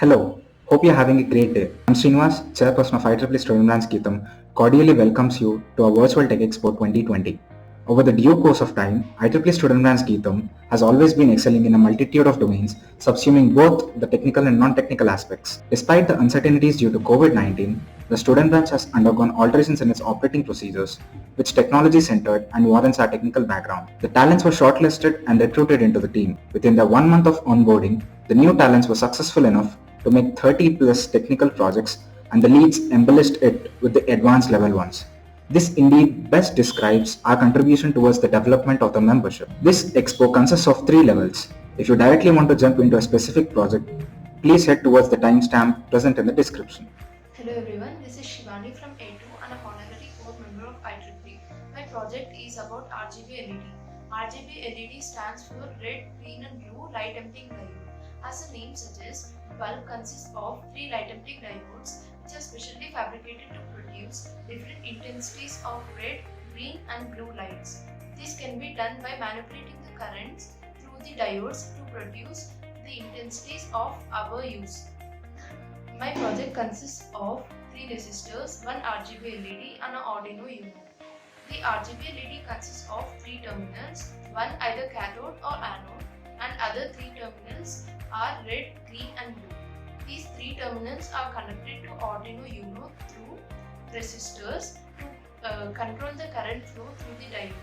Hello, hope you're having a great day. I'm Srinivas, Chairperson of IEEE Student Branch Geetham, cordially welcomes you to our Virtual Tech Expo 2020. Over the due course of time, IEEE Student Branch Geetham has always been excelling in a multitude of domains, subsuming both the technical and non-technical aspects. Despite the uncertainties due to COVID-19, the student branch has undergone alterations in its operating procedures, which technology-centered and warrants our technical background. The talents were shortlisted and recruited into the team. Within the 1 month of onboarding, the new talents were successful enough to make 30 plus technical projects, and the leads embellished it with the advanced level ones. This indeed best describes our contribution towards the development of the membership. This expo consists of 3 levels. If you directly want to jump into a specific project, please head towards the timestamp present in the description. Hello everyone, this is Shivani from A2 and a honorary core member of IEEE. My project is about RGB LED. RGB LED stands for red, green and blue light emitting diode. As the name suggests, the bulb consists of 3 light emitting diodes which are specially fabricated to produce different intensities of red, green and blue lights. This can be done by manipulating the currents through the diodes to produce the intensities of our use. My project consists of 3 resistors, 1 RGB LED and an Arduino Uno. The RGB LED consists of 3 terminals, one either cathode or anode, and other 3 terminals are red, green and blue. These 3 terminals are connected to Arduino Uno through resistors to control the current flow through the diode,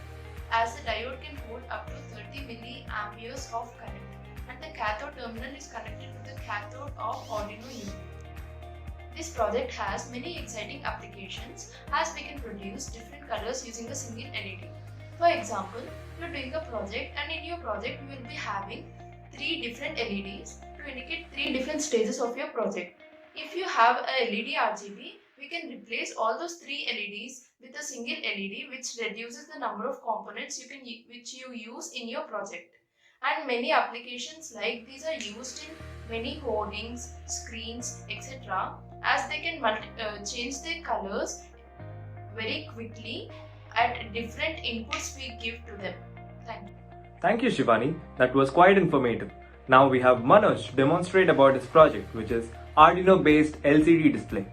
as the diode can hold up to 30 milliamperes of current, and the cathode terminal is connected to the cathode of Arduino Uno. This project has many exciting applications as we can produce different colors using a single LED. For example, you are doing a project and in your project you will be having 3 different LEDs to indicate 3 different stages of your project. If you have a LED RGB, we can replace all those 3 LEDs with a single LED, which reduces the number of components which you use in your project. And many applications like these are used in many hoardings, screens, etc., as they can change their colors very quickly at different inputs we give to them. Thank you. Thank you, Shivani. That was quite informative. Now we have Manoj to demonstrate about his project, which is Arduino based LCD display.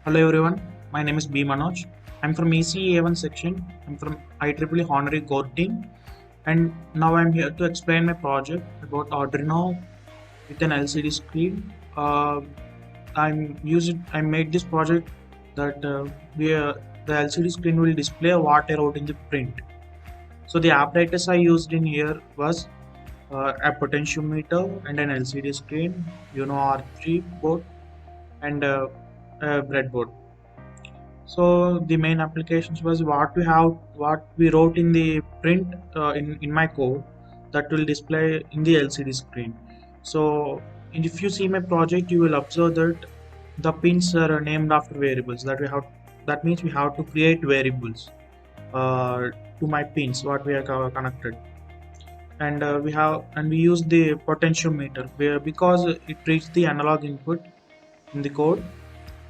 Hello everyone, my name is B. Manoj. I'm from ECE1 section. I'm from IEEE Honorary Core team, and now I'm here to explain my project about Arduino with an LCD screen. I made this project that the LCD screen will display what I wrote in the print. So the apparatus I used in here was a potentiometer and an LCD screen, R3 board, and a breadboard. So the main applications was what we wrote in the print in my code that will display in the LCD screen. So if you see my project, you will observe that the pins are named after variables. That means we have to create variables to my pins what we are connected, and we use the potentiometer because it reads the analog input in the code.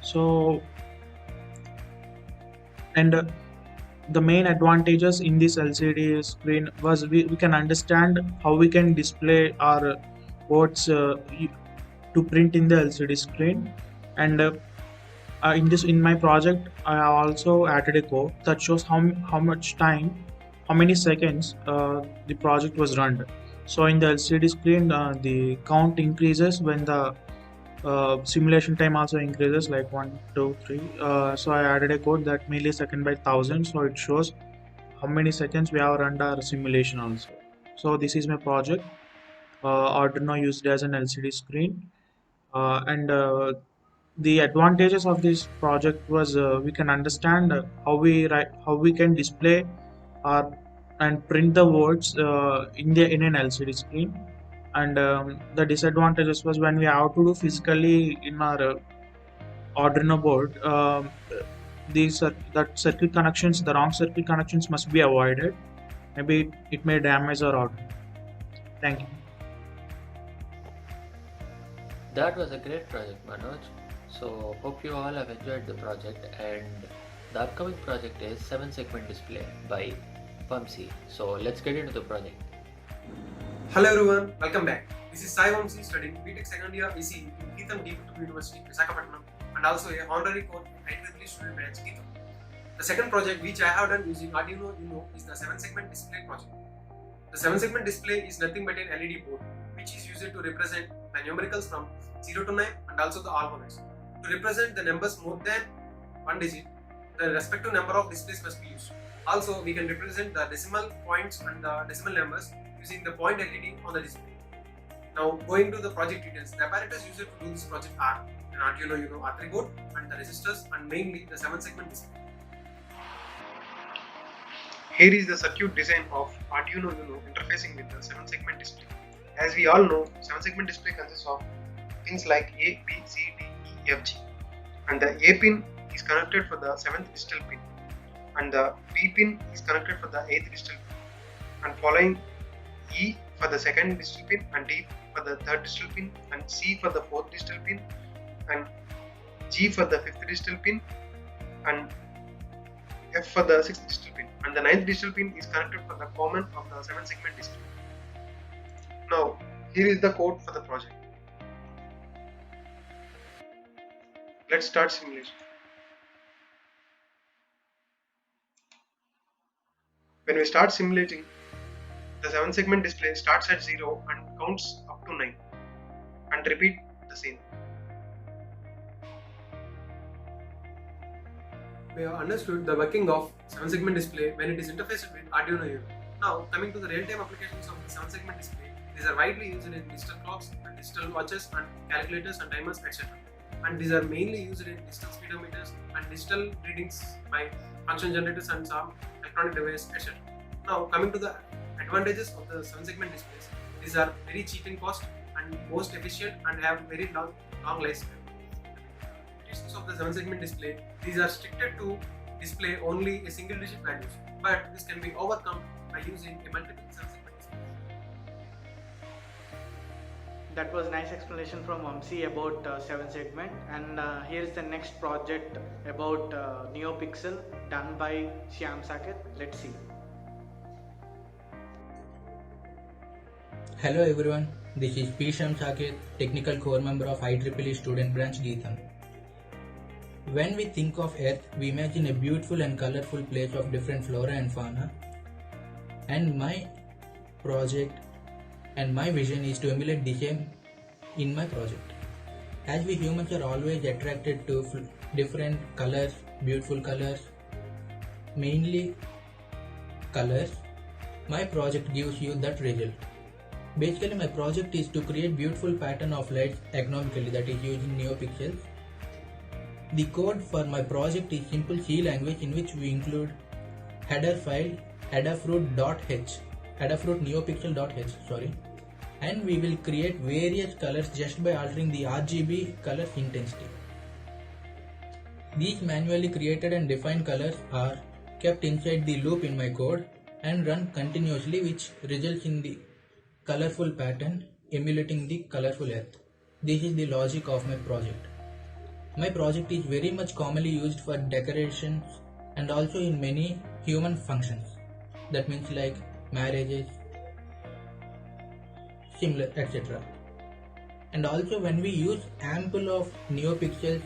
So and the main advantages in this LCD screen was we can understand how we can display our words to print in the LCD screen, and in my project I have also added a code that shows how many seconds the project was run. So in the LCD screen the count increases when the simulation time also increases, like 1 2 3. So I added a code that millisecond by 1000, so it shows how many seconds we have run our simulation also. So this is my project, Arduino used as an LCD screen, and the advantages of this project was we can understand how we can display our and print the words in an LCD screen. And the disadvantages was when we have to do physically in our Arduino board, the wrong circuit connections must be avoided. Maybe it may damage our Arduino. Thank you. That was a great project, Manoj. So hope you all have enjoyed the project, and the upcoming project is 7-segment display by Pumsy. So let's get into the project. Hello everyone, welcome back. This is Sai Vamsi studying BTech second year ECE in Geetham DPW University, Visakhapatnam, and also a honorary court IEEE student branch Geetham. The second project which I have done using Arduino Uno is the 7-segment display project. The 7-segment display is nothing but an LED board which is used to represent the numericals from 0 to 9 and also the alphabets. To represent the numbers more than one digit, the respective number of displays must be used. Also, we can represent the decimal points and the decimal numbers using the point LED on the display. Now, going to the project details, the apparatus used to do this project are an Arduino Uno R3 board and the resistors and mainly the 7-segment display. Here is the circuit design of Arduino Uno interfacing with the 7-segment display. As we all know, 7-segment display consists of pins like A, B, C, D, E, F, G, and the A pin is connected for the 7th digital pin, and the B pin is connected for the 8th digital pin, and following E for the 2nd digital pin, and D for the 3rd digital pin, and C for the 4th digital pin, and G for the 5th digital pin, and F for the 6th digital pin, and the 9th digital pin is connected for the common of the 7-segment display. Now, here is the code for the project. Let's start simulation. When we start simulating, the 7-segment display starts at 0 and counts up to 9 and repeat the same. We have understood the working of 7-segment display when it is interfaced with Arduino Uno. Now, coming to the real-time applications of the 7-segment display, these are widely used in digital clocks and digital watches and calculators and timers, etc. And these are mainly used in digital speedometers and digital readings by function generators and some electronic devices, etc. Now, coming to the advantages of the 7-segment displays, these are very cheap in cost and most efficient and have very long lifespan. Limitations of the 7-segment display, these are restricted to display only a single digit values, but this can be overcome by using a multiple 7-segment display. That was nice explanation from Vamsi about 7-segment, and here is the next project about NeoPixel done by Shyam Saket. Let's see. Hello everyone, this is P. Shyam Saket, Technical Core Member of IEEE Student Branch Geetham. When we think of Earth, we imagine a beautiful and colorful place of different flora and fauna. And my project and my vision is to emulate the same in my project. As we humans are always attracted to different colors, beautiful colors, mainly colors, my project gives you that result. Basically, my project is to create beautiful pattern of lights economically, that is using NeoPixels. The code for my project is simple C language in which we include header file adafruit.h, adafruit.neopixel.h, and we will create various colors just by altering the RGB color intensity. These manually created and defined colors are kept inside the loop in my code and run continuously, which results in the colorful pattern emulating the colorful earth. This is the logic of my project. My project is very much commonly used for decorations and also in many human functions. That means like marriages, similar, etc. And also when we use ample of NeoPixels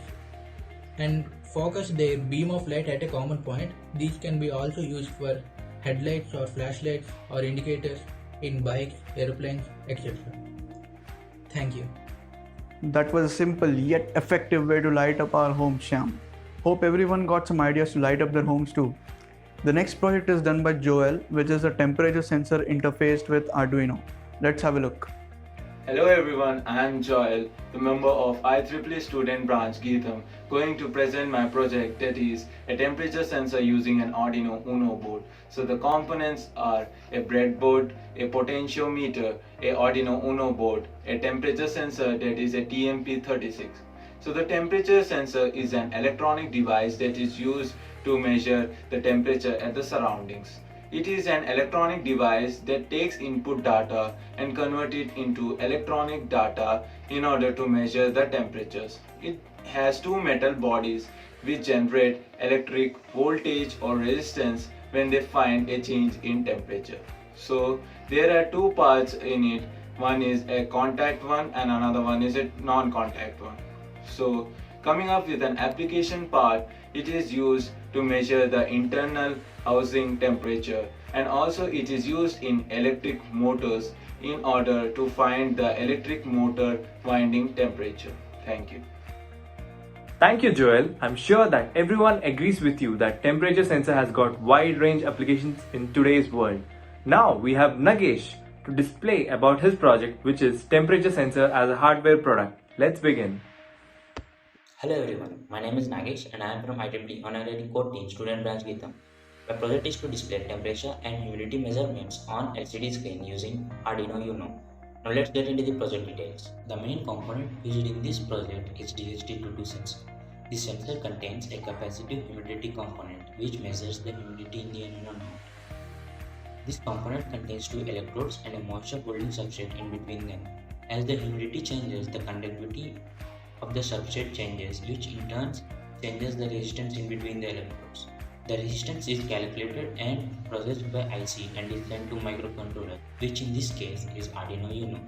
and focus their beam of light at a common point, these can be also used for headlights or flashlights or indicators in bikes, airplanes, etc. Thank you. That was a simple yet effective way to light up our home, Shyam. Hope everyone got some ideas to light up their homes too. The next project is done by Joel, which is a temperature sensor interfaced with Arduino. Let's have a look. Hello everyone, I am Joel, the member of IEEE Student Branch Geetham, going to present my project, that is a temperature sensor using an Arduino Uno board. So the components are a breadboard, a potentiometer, a Arduino Uno board, a temperature sensor, that is a TMP36. So the temperature sensor is an electronic device that is used to measure the temperature at the surroundings. It is an electronic device that takes input data and converts it into electronic data in order to measure the temperatures. It has two metal bodies which generate electric voltage or resistance when they find a change in temperature. So there are two parts in it. one is a contact one and another one is a non-contact one. So coming up with an application part, it is used to measure the internal housing temperature, and also it is used in electric motors in order to find the electric motor winding temperature. Thank you. Thank you, Joel. I'm sure that everyone agrees with you that temperature sensor has got wide range applications in today's world. Now we have Nagesh to display about his project, which is temperature sensor as a hardware product. Let's begin. Hello everyone, my name is Nagesh and I am from IEEE Honorary Core Team Student Branch Geetham. My project is to display temperature and humidity measurements on LCD screen using Arduino Uno. Now let's get into the project details. The main component used in this project is DHT22 sensor. This sensor contains a capacitive humidity component which measures the humidity in the environment. This component contains two electrodes and a moisture holding substrate in between them. As the humidity changes, the conductivity of the substrate changes, which in turn changes the resistance in between the electrodes. The resistance is calculated and processed by IC and is sent to microcontroller, which in this case is Arduino Uno.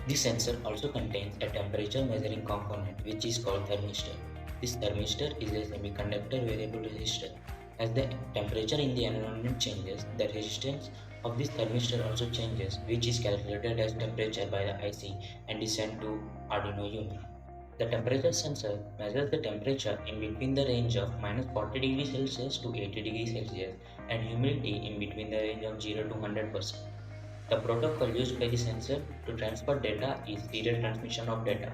This sensor also contains a temperature measuring component which is called thermistor. This thermistor is a semiconductor variable resistor. As the temperature in the environment changes, the resistance of this thermistor also changes, which is calculated as temperature by the IC and is sent to Arduino Uno. The temperature sensor measures the temperature in between the range of -40 degrees Celsius to 80 degrees Celsius and humidity in between the range of 0 to 100%. The protocol used by the sensor to transfer data is serial transmission of data.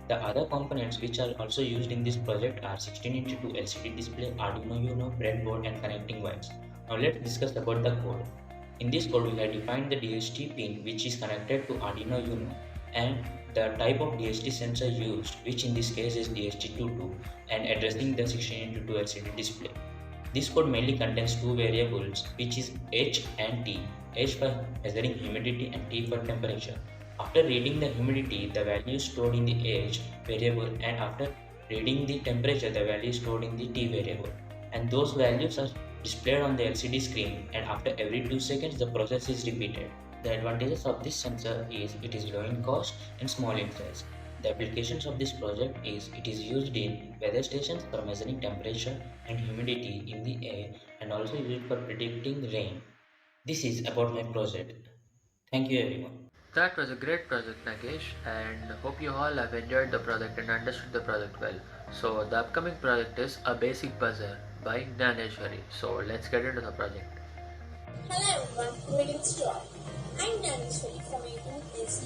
The other components which are also used in this project are 16:2 LCD display, Arduino Uno, breadboard and connecting wires. Now let's discuss about the code. In this code we have defined the DHT pin which is connected to Arduino Uno and the type of DHT sensor used, which in this case is DHT22, and addressing the 16:2 LCD display. This code mainly contains two variables which is H and T, H for measuring humidity and T for temperature. After reading the humidity, the value is stored in the H variable, and after reading the temperature, the value is stored in the T variable. And those values are displayed on the LCD screen, and after every 2 seconds the process is repeated. The advantages of this sensor is it is low in cost and small in size. The applications of this project is it is used in weather stations for measuring temperature and humidity in the air, and also used for predicting rain. This is about my project. Thank you everyone. That was a great project, Nagesh, and hope you all have enjoyed the project and understood the project well. So the upcoming project is A Basic Buzzer by Gnaneshwari. So let's get into the project. Hello everyone, greetings to all. I'm Gnaneshwari from ACE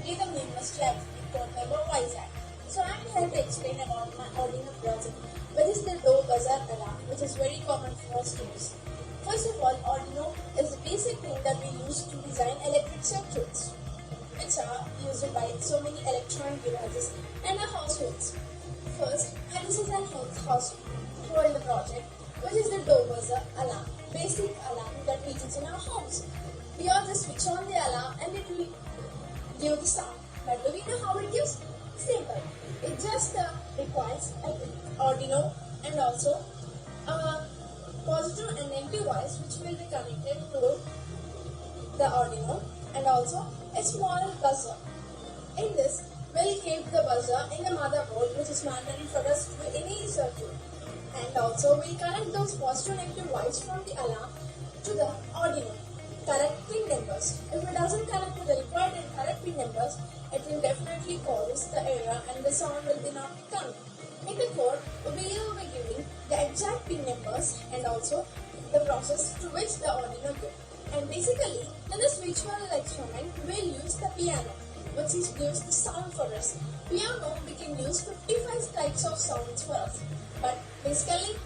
Geetham University at Code Member Vizag. So I'm here to explain about my Arduino project, which is the door buzzer alarm, which is very common for us to use. First of all, Arduino is the basic thing that we use to design electric circuits, which are used by so many electronic devices and our households. First, and this is our house for in the project, which is the door buzzer alarm, basic alarm that we use in our homes. We all just switch on the alarm and it will give the sound. But do we know how it gives? Simple. It just requires an Arduino and also positive and negative wires which will be connected to the Arduino, and also a small buzzer. In this, we'll keep the buzzer in the motherboard, which is mandatory for us to do any circuit. And also we'll connect those positive and negative wires from the alarm to the Arduino. Correct pin numbers. If it doesn't connect to the required and correct pin numbers, it will definitely cause the error and the sound will be not coming. In the code, we will be giving the exact pin numbers and also the process to which the Arduino goes. And basically, in this visual experiment, we'll use the piano, which gives the sound for us. Piano, we can use 55 types of sounds for us. But basically,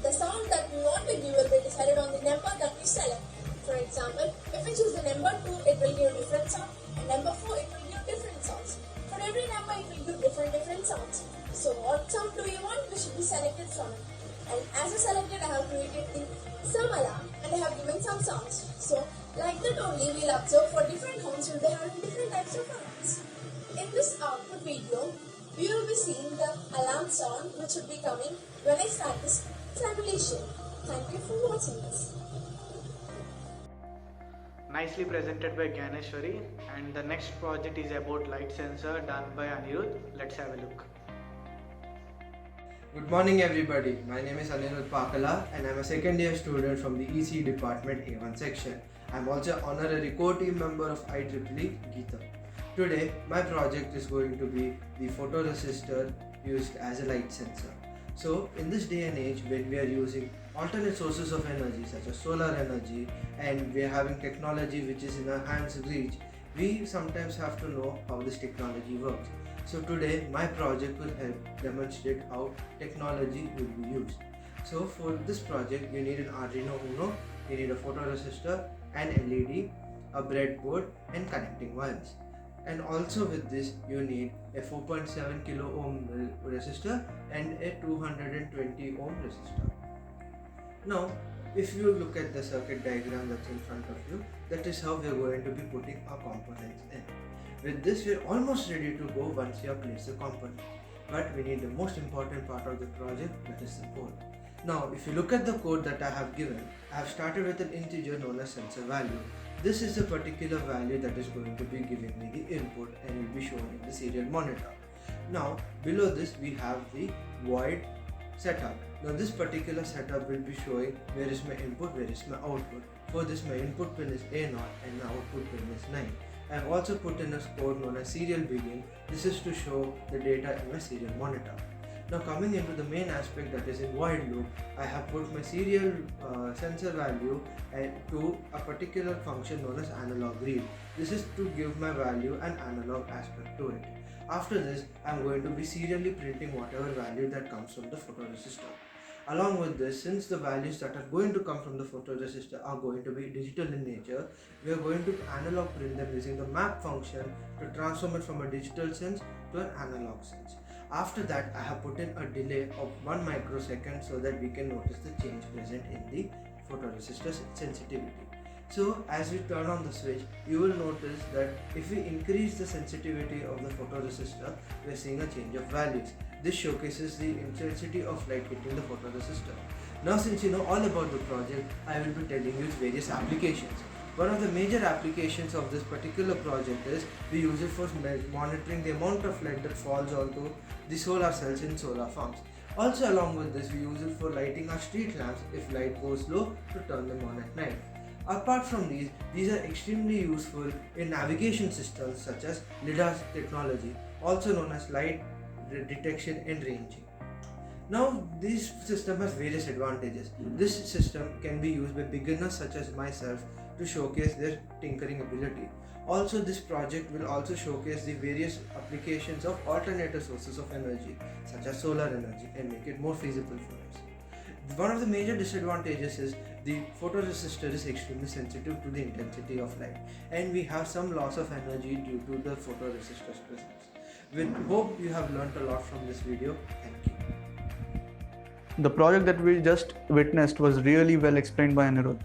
the sound that we want to give will be decided on the number that we select. For example, if we choose the number 2, it will give different sound, and number 4, it will give different sounds. For every number, it will give different sounds. So what sound do you want? We should be selected from it. And as I selected, I have created some alarm and I have given some sounds. So like that only, we'll observe for different homes will be having different types of alarms. In this output video, we will be seeing the alarm sound which will be coming when I start this simulation. Thank you for watching this. nicely presented by Ganeshwari, and the next project is about light sensor done by Anirudh. Let's have a look. Good morning everybody, my name is Anirudh Pakala and I'm a second year student from the EC department A1 section. I'm also honorary core team member of IEEE Geetham. Today my project is going to be the photoresistor used as a light sensor. So in this day and age when we are using alternate sources of energy such as solar energy and we are having technology which is in our hands reach, we sometimes have to know how this technology works. So today my project will help demonstrate how technology will be used. So for this project you need an Arduino Uno, you need a photoresistor, an LED, a breadboard and connecting wires. And also with this you need a 4.7 kilo ohm resistor and a 220 ohm resistor. Now if you look at the circuit diagram that's in front of you, that is how we are going to be putting our components in. With this we are almost ready to go once you have placed the component. But we need the most important part of the project, that is the code. Now if you look at the code that I have given, I have started with an integer known as sensor value. This is a particular value that is going to be giving me the input and will be shown in the serial monitor. Now below this we have the void setup. Now this particular setup will be showing where is my input, where is my output. For this my input pin is A0 and my output pin is 9. I have also put in a code known as serial begin. This is to show the data in my serial monitor. Now coming into the main aspect, that is in void loop, I have put my serial sensor value to a particular function known as analog read. This is to give my value an analog aspect to it. After this, I am going to be serially printing whatever value that comes from the photoresistor. Along with this, since the values that are going to come from the photoresistor are going to be digital in nature, we are going to analog print them using the map function to transform it from a digital sense to an analog sense. After that, I have put in a delay of 1 microsecond so that we can notice the change present in the photoresistor's sensitivity. So as we turn on the switch, you will notice that if we increase the sensitivity of the photoresistor, we are seeing a change of values. This showcases the intensity of light hitting the photoresistor. Now since you know all about the project, I will be telling you its various applications. One of the major applications of this particular project is we use it for monitoring the amount of light that falls onto the solar cells in solar farms. Also along with this, we use it for lighting our street lamps if light goes low to turn them on at night. Apart from these are extremely useful in navigation systems such as LiDAR technology, also known as light detection and ranging. Now this system has various advantages. This system can be used by beginners such as myself to showcase their tinkering ability. Also this project will also showcase the various applications of alternative sources of energy such as solar energy and make it more feasible for us. One of the major disadvantages is the photoresistor is extremely sensitive to the intensity of light and we have some loss of energy due to the photoresistor's presence. We hope you have learnt a lot from this video. Thank you. The project that we just witnessed was really well explained by Anirudh.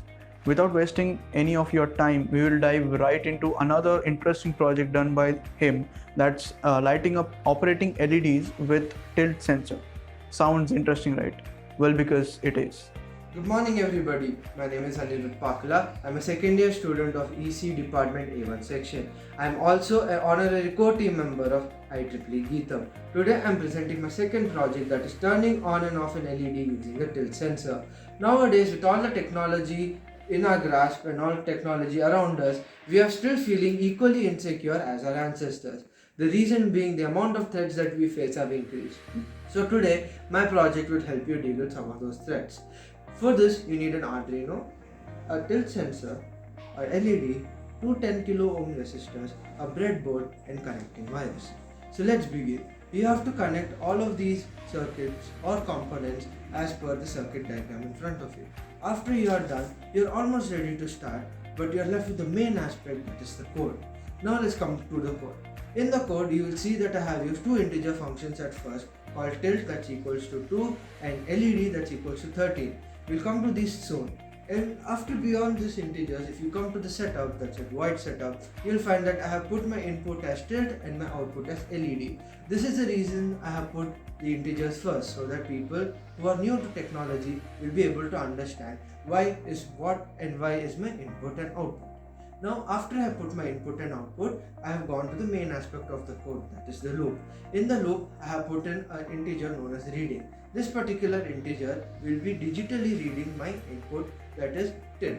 Without wasting any of your time, we will dive right into another interesting project done by him, that's lighting up operating LEDs with tilt sensor. Sounds interesting, right? Well, because it is. Good morning everybody, my name is Anirudh Pakala. I'm a second year student of EC department A1 section. I'm also an honorary core team member of IEEE Geetham. Today I'm presenting my second project, that is turning on and off an LED using a tilt sensor. Nowadays with all the technology in our grasp and all technology around us, we are still feeling equally insecure as our ancestors. The reason being the amount of threats that we face have increased. So today my project will help you deal with some of those threats. For this, you need an Arduino, a tilt sensor, a LED, two 10 kilo ohm resistors, a breadboard and connecting wires. So let's begin. You have to connect all of these circuits or components as per the circuit diagram in front of you. After you are done, you are almost ready to start, but you are left with the main aspect, that is the code. Now let's come to the code. In the code, you will see that I have used two integer functions at first called tilt, that's equals to 2, and LED, that's equals to 13. We'll come to this soon. And after beyond this integers, if you come to the setup, that's a void setup, you'll find that I have put my input as tilt and my output as LED. This is the reason I have put the integers first, so that people who are new to technology will be able to understand why is what and why is my input and output. Now after I put my input and output, I have gone to the main aspect of the code, that is the loop. In the loop, I have put in an integer known as reading. This particular integer will be digitally reading my input, that is tilt.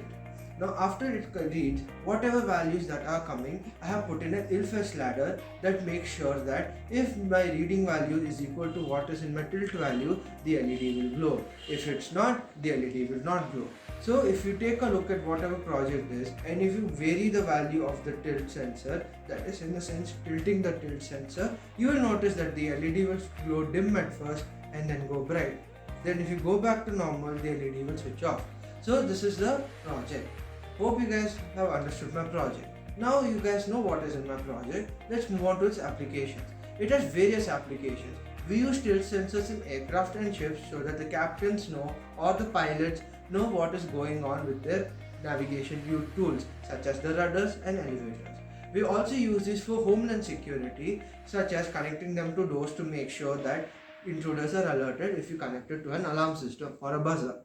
Now after it reads whatever values that are coming, I have put in an if-else ladder that makes sure that if my reading value is equal to what is in my tilt value, the LED will glow. If it's not, the LED will not glow. So if you take a look at whatever project is, and if you vary the value of the tilt sensor, that is in the sense tilting the tilt sensor, you will notice that the LED will glow dim at first and then go bright. Then if you go back to normal, the LED will switch off. So this is the project. Hope you guys have understood my project. Now you guys know what is in my project. Let's move on to its applications. It has various applications. We use tilt sensors in aircraft and ships so that the captains know or the pilots know what is going on with their navigation tools such as the rudders and elevators. We also use this for homeland security, such as connecting them to doors to make sure that intruders are alerted if you connect it to an alarm system or a buzzer.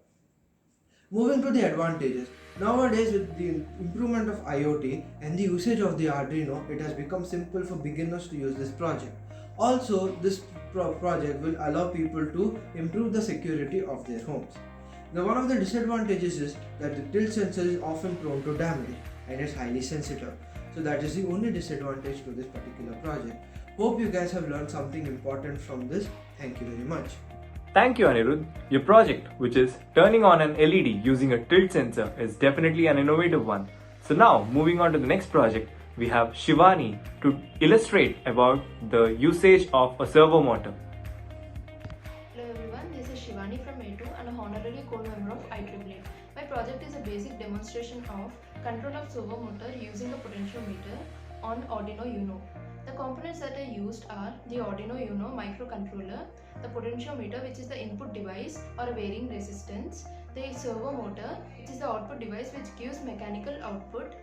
Moving to the advantages. Nowadays, with the improvement of IoT and the usage of the Arduino, it has become simple for beginners to use this project. Also, this project will allow people to improve the security of their homes. Now, one of the disadvantages is that the tilt sensor is often prone to damage and is highly sensitive. So that is the only disadvantage to this particular project. Hope you guys have learned something important from this. Thank you very much. Thank you, Anirudh. Your project, which is turning on an LED using a tilt sensor, is definitely an innovative one. So now, moving on to the next project, we have Shivani to illustrate about the usage of a servo motor. Hello everyone, this is Shivani from A2 and a honorary core member of IEEE. My project is a basic demonstration of control of servo motor using a potentiometer on Arduino Uno. The components that I used are the Arduino Uno microcontroller, the potentiometer, which is the input device or a varying resistance, the servo motor, which is the output device which gives mechanical output.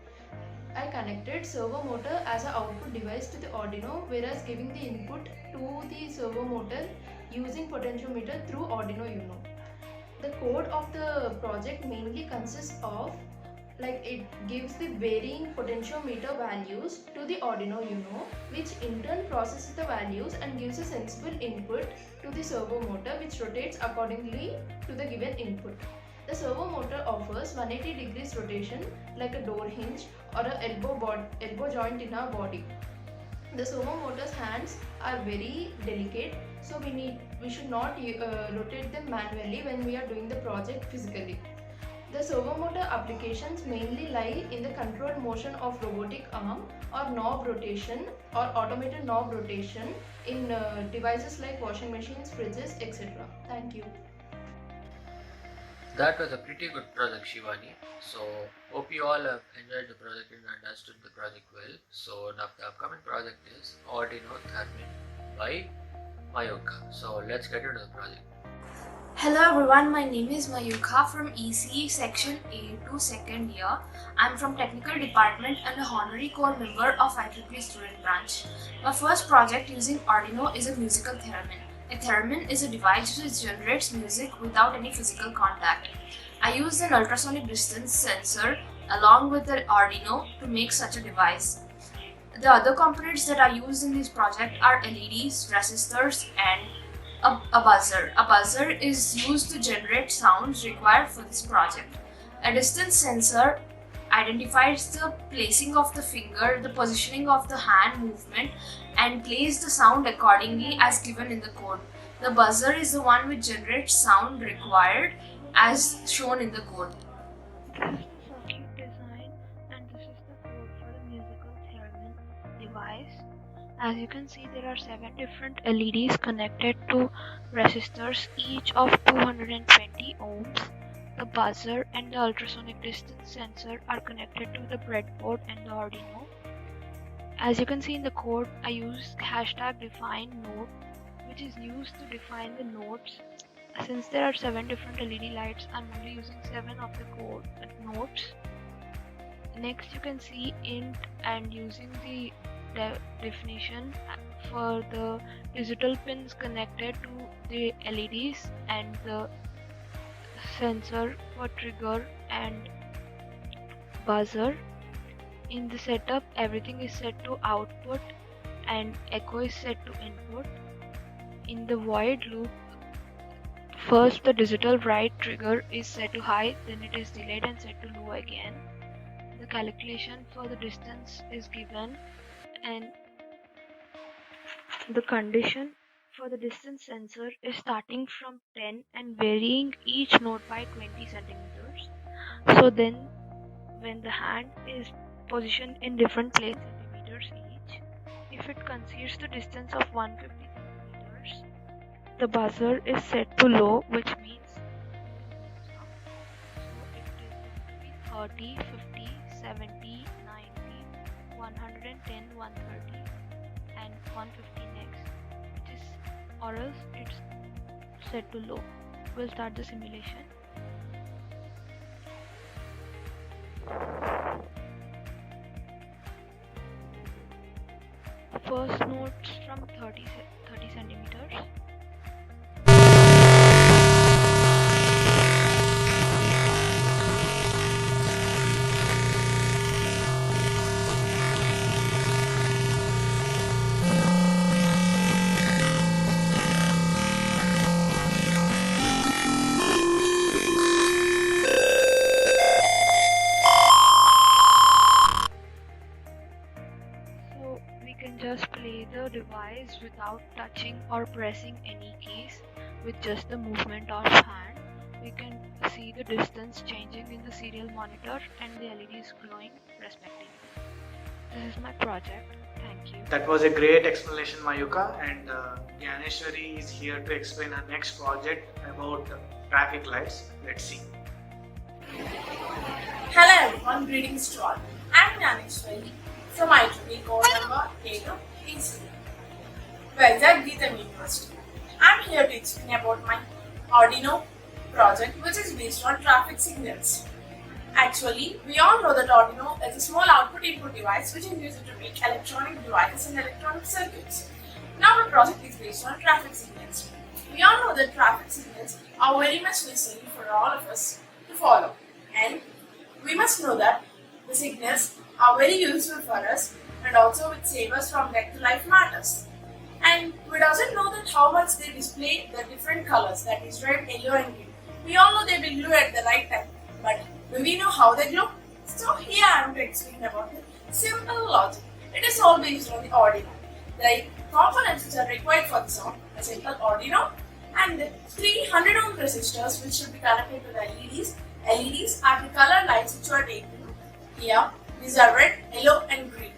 I connected servo motor as an output device to the Arduino, whereas giving the input to the servo motor using potentiometer through Arduino Uno. The code of the project mainly consists of it gives the varying potentiometer values to the Arduino Uno, which in turn processes the values and gives a sensible input to the servo motor, which rotates accordingly to the given input. The servo motor offers 180 degrees rotation like a door hinge or an elbow joint in our body. The servo motor's hands are very delicate, so we should not rotate them manually when we are doing the project physically. The servo motor applications mainly lie in the controlled motion of robotic arm or knob rotation or automated knob rotation in devices like washing machines, fridges, etc. Thank you. That was a pretty good project, Shivani. So, hope you all have enjoyed the project and understood the project well. So, now the upcoming project is Arduino Thermin by Mayuka. So, let's get into the project. Hello everyone, my name is Mayuka from ECE Section A2 second year. I'm from Technical Department and a honorary core member of IEEE Student Branch. My first project using Arduino is a musical theremin. A theremin is a device which generates music without any physical contact. I used an ultrasonic distance sensor along with the Arduino to make such a device. The other components that I used in this project are LEDs, resistors and a buzzer. A buzzer is used to generate sounds required for this project. A distance sensor identifies the placing of the finger, the positioning of the hand movement and plays the sound accordingly as given in the code. The buzzer is the one which generates sound required as shown in the code. This is the circuit design and this is the code for the musical theremin device. As you can see, there are 7 different LEDs connected to resistors, each of 220 ohms. The buzzer and the ultrasonic distance sensor are connected to the breadboard and the Arduino. As you can see in the code, I used hashtag define node, which is used to define the nodes. Since there are 7 different LED lights, I'm only using 7 of the code nodes. Next, you can see int and using the definition for the digital pins connected to the LEDs and the sensor for trigger and buzzer. In the setup, everything is set to output and echo is set to input. In the void loop, first the digital write trigger is set to high, then it is delayed and set to low again. The calculation for the distance is given and the condition for the distance sensor is starting from 10 and varying each node by 20 centimeters. So then when the hand is positioned in different places centimeters each, if it concedes the distance of 150 centimeters, the buzzer is set to low, which means so it is 30, 50, 70, 90, 110, 130 and 150 next, which is, or else it's set to low. We'll start the simulation. First notes from 30 centimeters. So we can just play the device without touching or pressing any keys with just the movement of hand. We can see the distance changing in the serial monitor and the LEDs glowing respectively. This is my project. Thank you. That was a great explanation, Mayuka, and Gyaneshwari is here to explain her next project about traffic lights. Let's see. Hello everyone, greetings to all. I'm Gyaneshwari from IEEE code number 82EC, Vizag Geetham University. I'm here to explain about my Arduino project, which is based on traffic signals. Actually, we all know that Arduino is a small output-input device which is used to make electronic devices and electronic circuits. Now the project is based on traffic signals. We all know that traffic signals are very much necessary for all of us to follow, and we must know that the signals are very useful for us and also will save us from death to life matters. And we doesn't know that how much they display the different colors, that is red, yellow and green. We all know they will glow at the right time, but do we know how they glow? So here I am to explain about the simple logic. It is all based on the Arduino. The components which are required for this are a simple Arduino and the 300 ohm resistors which should be connected to the LEDs. LEDs are the color lights which are taken here. These are red, yellow and green.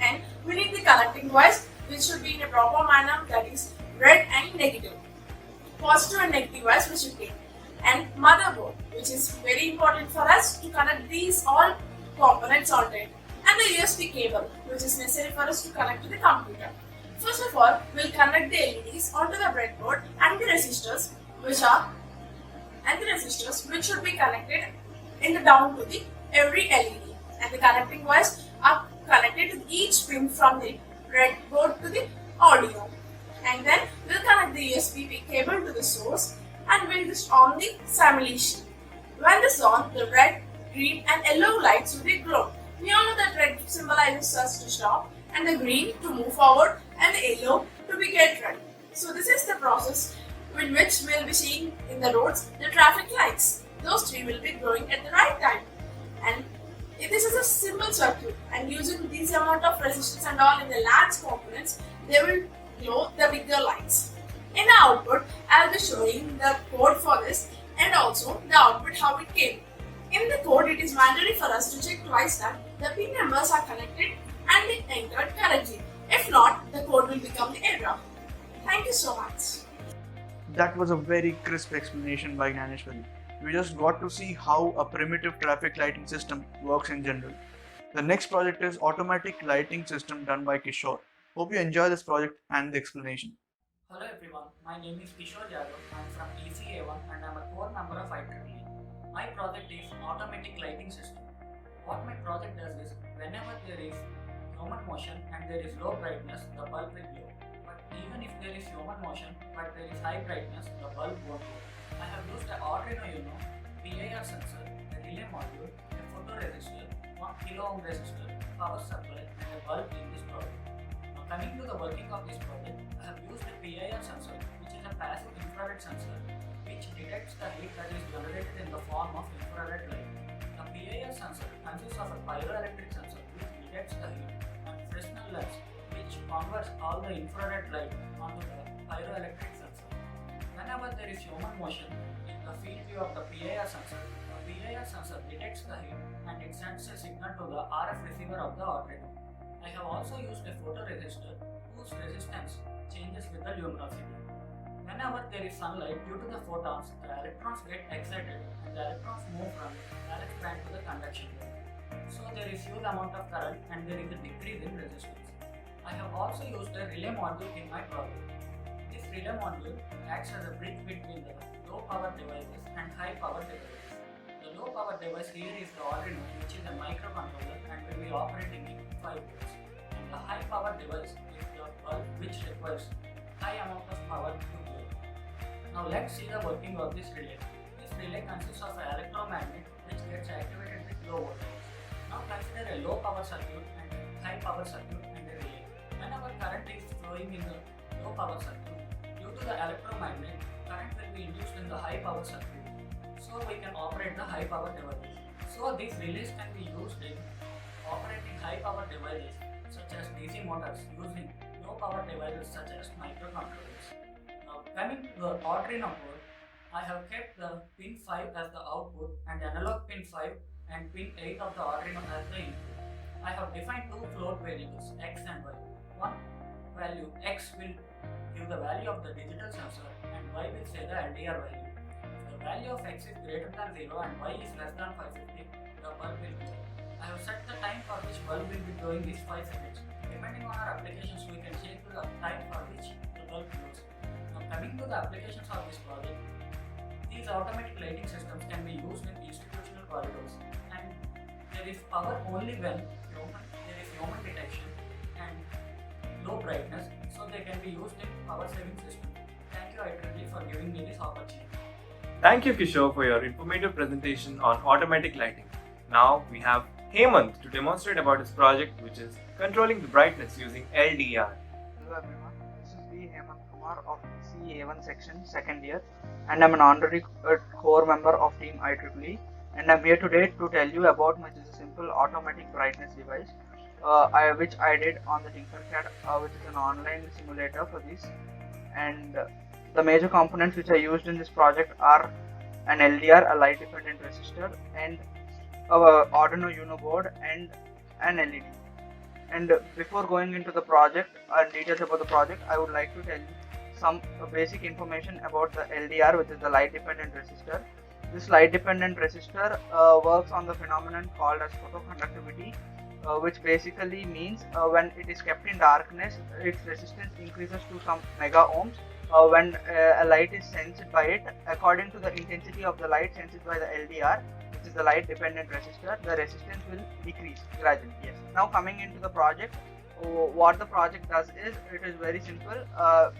And we need the connecting wires which should be in a proper manner, that is red and negative. Positive and negative wires we should take. And motherboard, which is very important for us to connect these all components onto it. And the USB cable, which is necessary for us to connect to the computer. First of all, we'll connect the LEDs onto the breadboard and the resistors, which should be connected in the down to the every LED. And the connecting wires are connected to each pin from the breadboard to the Arduino. And then we'll connect the USB cable to the source and we'll just on the simulation. When this is on, the red, green and yellow lights will be glowed. We all know that red symbolizes us to stop and the green to move forward and the yellow to be get ready. So this is the process in which we'll be seeing in the roads the traffic lights. Those three will be glowing at the right time. And this is a simple circuit, and using these amount of resistance and all in the large components, they will glow the bigger lights. In the output, I'll be showing the code for this and also the output how it came. In the code, it is mandatory for us to check twice that the pin numbers are connected and they entered correctly. If not, the code will become the error. Thank you so much. That was a very crisp explanation by Gyaneshwari. We just got to see how a primitive traffic lighting system works in general. The next project is automatic lighting system done by Kishore. Hope you enjoy this project and the explanation. Hello everyone, my name is Kishore Jadhav. I am from ECA1 and I am a core member of IEEE. My project is automatic lighting system. What my project does is, whenever there is human motion and there is low brightness, the bulb will glow. But even if there is human motion but there is high brightness, the bulb won't glow. I have used an Arduino Uno, PIR sensor, a relay module, a photoresistor, 1 kilo ohm resistor, power supply and a bulb in this project. Now coming to the working of this project, I have used a PIR sensor, which is a passive infrared sensor which detects the heat that is generated in the form of infrared light. The PIR sensor consists of a pyroelectric sensor which detects the heat and Fresnel lens which converts all the infrared light onto the pyroelectric sensor. Whenever there is human motion in the field view of the PIR sensor detects the heat and it sends a signal to the RF receiver of the Arduino. I have also used a photoresistor whose resistance changes with the luminosity. Whenever there is sunlight, due to the photons, the electrons get excited and the electrons move from valence band to the conduction band. So there is huge amount of current and there is a decrease in resistance. I have also used a relay module in my project. This relay module acts as a bridge between the low power devices and high power devices. The low power device here is the Arduino, which is a microcontroller and will be operating in 5 volts. And the high power device is the bulb which requires high amount of power to glow. Now let's see the working of this relay. This relay consists of an electromagnet which gets activated with low voltage. Now consider a low power circuit and a high power circuit and a relay. Whenever current is flowing in the low power circuit, due to the electromagnet, current will be induced in the high power circuit. So we can operate the high power devices. So these relays can be used in operating high power devices such as DC motors using low power devices such as microcontrollers. Now coming to the Arduino board, I have kept the pin 5 as the output and analog pin 5 and pin 8 of the Arduino as the input. I have defined two float variables x and y. One value x will give the value of the digital sensor and y will say the LDR value. If the value of x is greater than 0 and y is less than 550, the bulb will glow. I have set the time for which bulb will be glowing is 5 seconds. Depending on our applications, we can change the time for which the bulb glows. Now coming to the applications of this project, these automatic lighting systems can be used in institutional corridors and there is power only when there is human detection and low brightness, so they can be used in power saving systems. Thank you IEEE for giving me this opportunity. Thank you, Kishore, for your informative presentation on automatic lighting. Now we have Hemant to demonstrate about his project, which is controlling the brightness using LDR. Hello everyone, this is B. Hemant Kumar of ECE1 section 2nd year and I'm an honorary core member of team IEEE and I'm here today to tell you about my just a simple automatic brightness device which I did on the Tinkercad, which is an online simulator for this. And the major components which I used in this project are an LDR, a light dependent resistor, and our Arduino Uno board and an LED. And before going into the project and details about the project, I would like to tell you some basic information about the LDR, which is the light dependent resistor. This light dependent resistor works on the phenomenon called as photoconductivity, which basically means when it is kept in darkness, its resistance increases to some mega ohms. When a light is sensed by it, according to the intensity of the light sensed by the LDR, which is the light dependent resistor, the resistance will decrease gradually. Yes. Now coming into the project, what the project does is, it is very simple.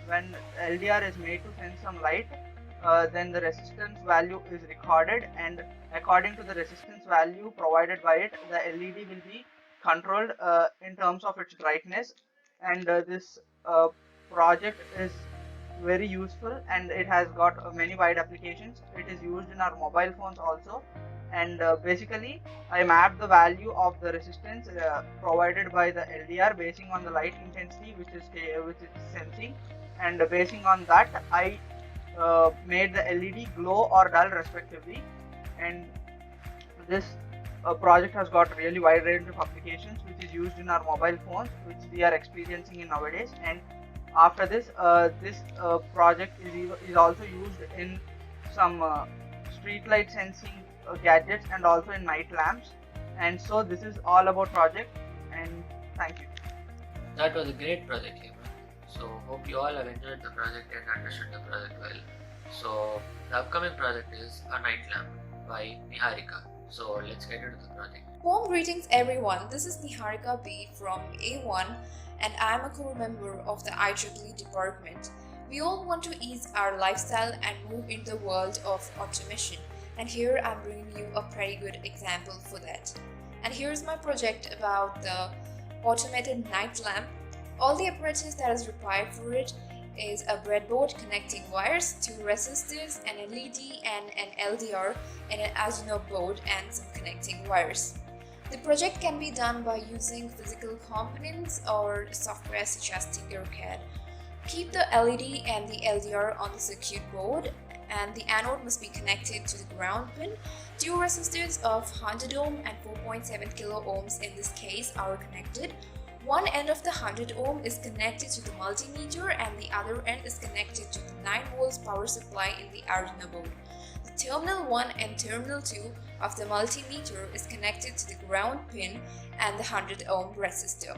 When LDR is made to sense some light, then the resistance value is recorded, and according to the resistance value provided by it, the LED will be controlled in terms of its brightness. And this project is very useful and it has got many wide applications. It is used in our mobile phones also, and basically I mapped the value of the resistance provided by the LDR basing on the light intensity which is sensing, and basing on that I made the LED glow or dull respectively. And this project has got really wide range of applications which is used in our mobile phones, which we are experiencing in nowadays. And after this, this project is also used in some street light sensing gadgets and also in night lamps. And so this is all about project, and thank you. That was a great project, Hemant. So hope you all have enjoyed the project and understood the project well. So the upcoming project is a night lamp by Niharika. So let's get into the project. Warm greetings everyone, this is Niharika B from A1 and I am a core member of the IEEE department. We all want to ease our lifestyle and move into the world of automation, and here I'm bringing you a pretty good example for that. And here's my project about the automated night lamp. All the apparatus that is required for it is a breadboard connecting wires, 2 resistors, an LED and an LDR, and an Arduino board and some connecting wires. The project can be done by using physical components or software such as Tinkercad. Keep the LED and the LDR on the circuit board, and the anode must be connected to the ground pin. 2 resistors of 100 ohm and 4.7 kilo ohms in this case are connected. One end of the 100 ohm is connected to the multimeter and the other end is connected to the 9 volts power supply in the Arduino board. The terminal 1 and terminal 2 of the multimeter is connected to the ground pin and the 100 ohm resistor.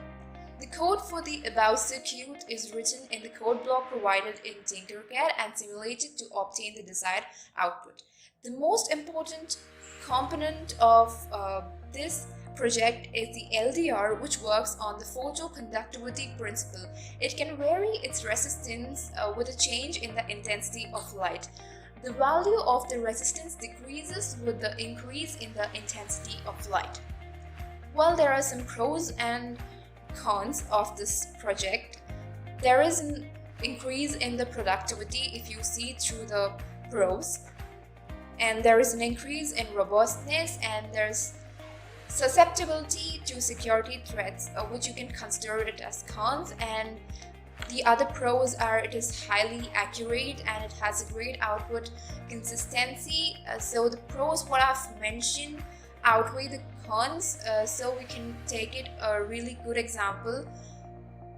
The code for the above circuit is written in the code block provided in Tinkercad and simulated to obtain the desired output. The most important component of this project is the LDR, which works on the photoconductivity principle. It can vary its resistance with a change in the intensity of light. The value of the resistance decreases with the increase in the intensity of light. While there are some pros and cons of this project, there is an increase in the productivity if you see through the pros, and there is an increase in robustness, and there's susceptibility to security threats, which you can consider it as cons. And the other pros are it is highly accurate and it has a great output consistency. So the pros what I've mentioned outweigh the cons, so we can take it a really good example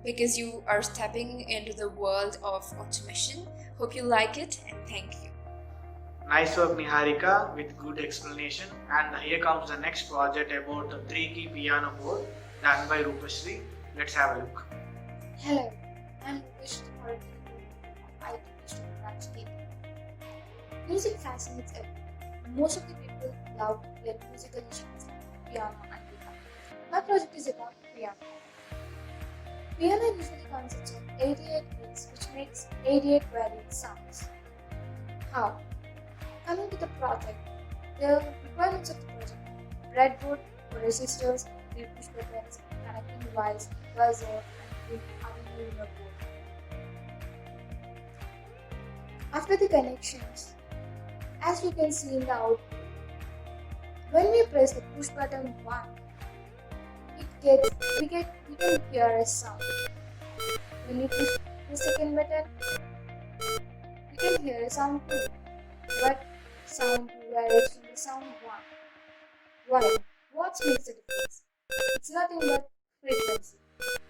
because you are stepping into the world of automation. Hope you like it, and thank you. Nice work, Niharika, with good explanation. And here comes the next project about the 3-key piano board done by Rupashri. Let's have a look. Hello, I'm Rupashri from ITP Student Branch Gathering. Music fascinates everyone. Most of the people love to play musical instruments like piano and guitar. My project is about piano. Piano usually consists of 88 keys, which makes 88 varied sounds. How? Coming to the project, the requirements of the project: breadboard, resistors, 3 push buttons, connecting device, buzzer, and Arduino board. After the connections, as you can see in the output, when we press the push button 1, we can hear a sound. When you push the second button, we can hear a sound too, but sound 2 varies from the sound 1. Why? What makes the difference? It's nothing but frequency.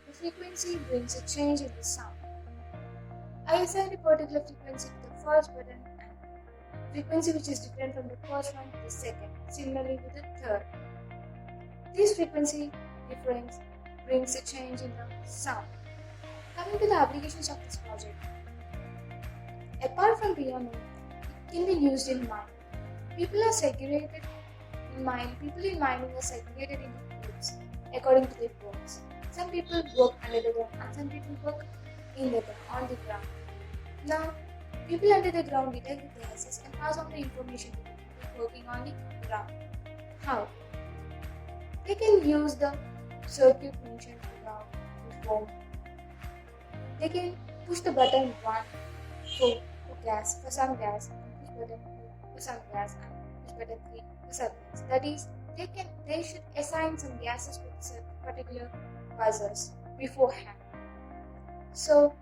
The frequency brings a change in the sound. I assign a particular frequency to the first button and frequency which is different from the first one to the second, similarly with the third. This frequency difference brings a change in the sound. Coming to the applications of this project, apart from piano, it can be used in mining. People in mining are segregated into groups according to their works. Some people work under the ground and some people work on the ground. Now, people under the ground detect the gases and pass on the information to the people working on the ground. How? They can use the circuit mentioned above before. They can push the button 1 for some gas, and push button 2 for some gas, and push button 3 for some gas. That is, they should assign some gases with particular buzzers beforehand. So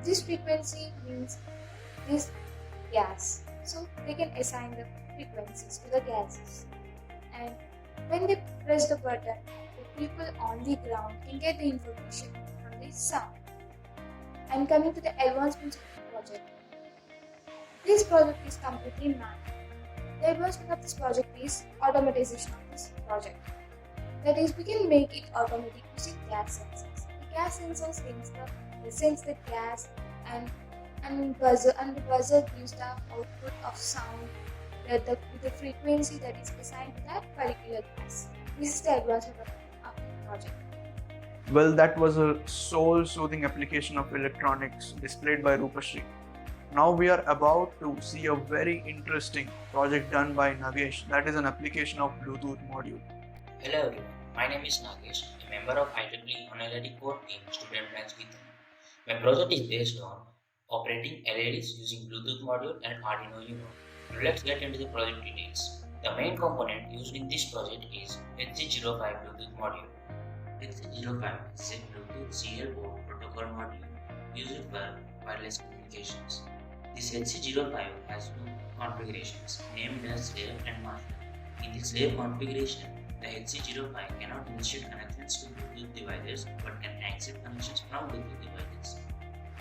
this frequency means this gas. So they can assign the frequencies to the gases. And when they press the button, the people on the ground can get the information from the sound. And coming to the advancements of the project. This project is completely manual. The advancement of this project is automatization of this project. That is, we can make it automatic using gas sensors. The gas sensors sense the gas and the buzzer gives the output of sound with the frequency that is assigned to that particular gas. This is the advancement of the project. Well, that was a soul-soothing application of electronics displayed by Rupashri. Now we are about to see a very interesting project done by Nagesh, that is an application of Bluetooth module. Hello everyone, my name is Nagesh, a member of IEEE Honorary Core Team Student Branch Geetham. My project is based on operating LEDs using Bluetooth module and Arduino Uno. Now let's get into the project details. The main component used in this project is HC05 Bluetooth module. HC05 is a Bluetooth serial port protocol module used for wireless communications. This HC05 has two configurations named as slave and master. In the slave configuration, the HC05 cannot initiate connections to Bluetooth devices but can accept connections from Bluetooth devices.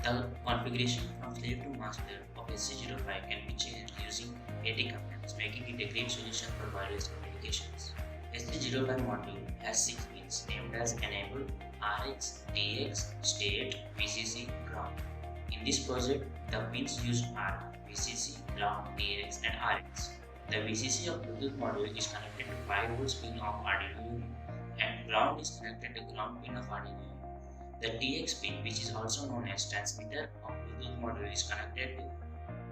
The configuration from slave to master of HC05 can be changed using AT commands, making it a great solution for wireless communications. HC05 module has 6 pins named as Enable, RX, TX, State, VCC, Ground. In this project, the pins used are VCC, Ground, TX, and RX. The VCC of Bluetooth module is connected to 5V pin of Arduino Uno, and ground is connected to ground pin of Arduino Uno. The TX pin, which is also known as transmitter of Bluetooth module, is connected to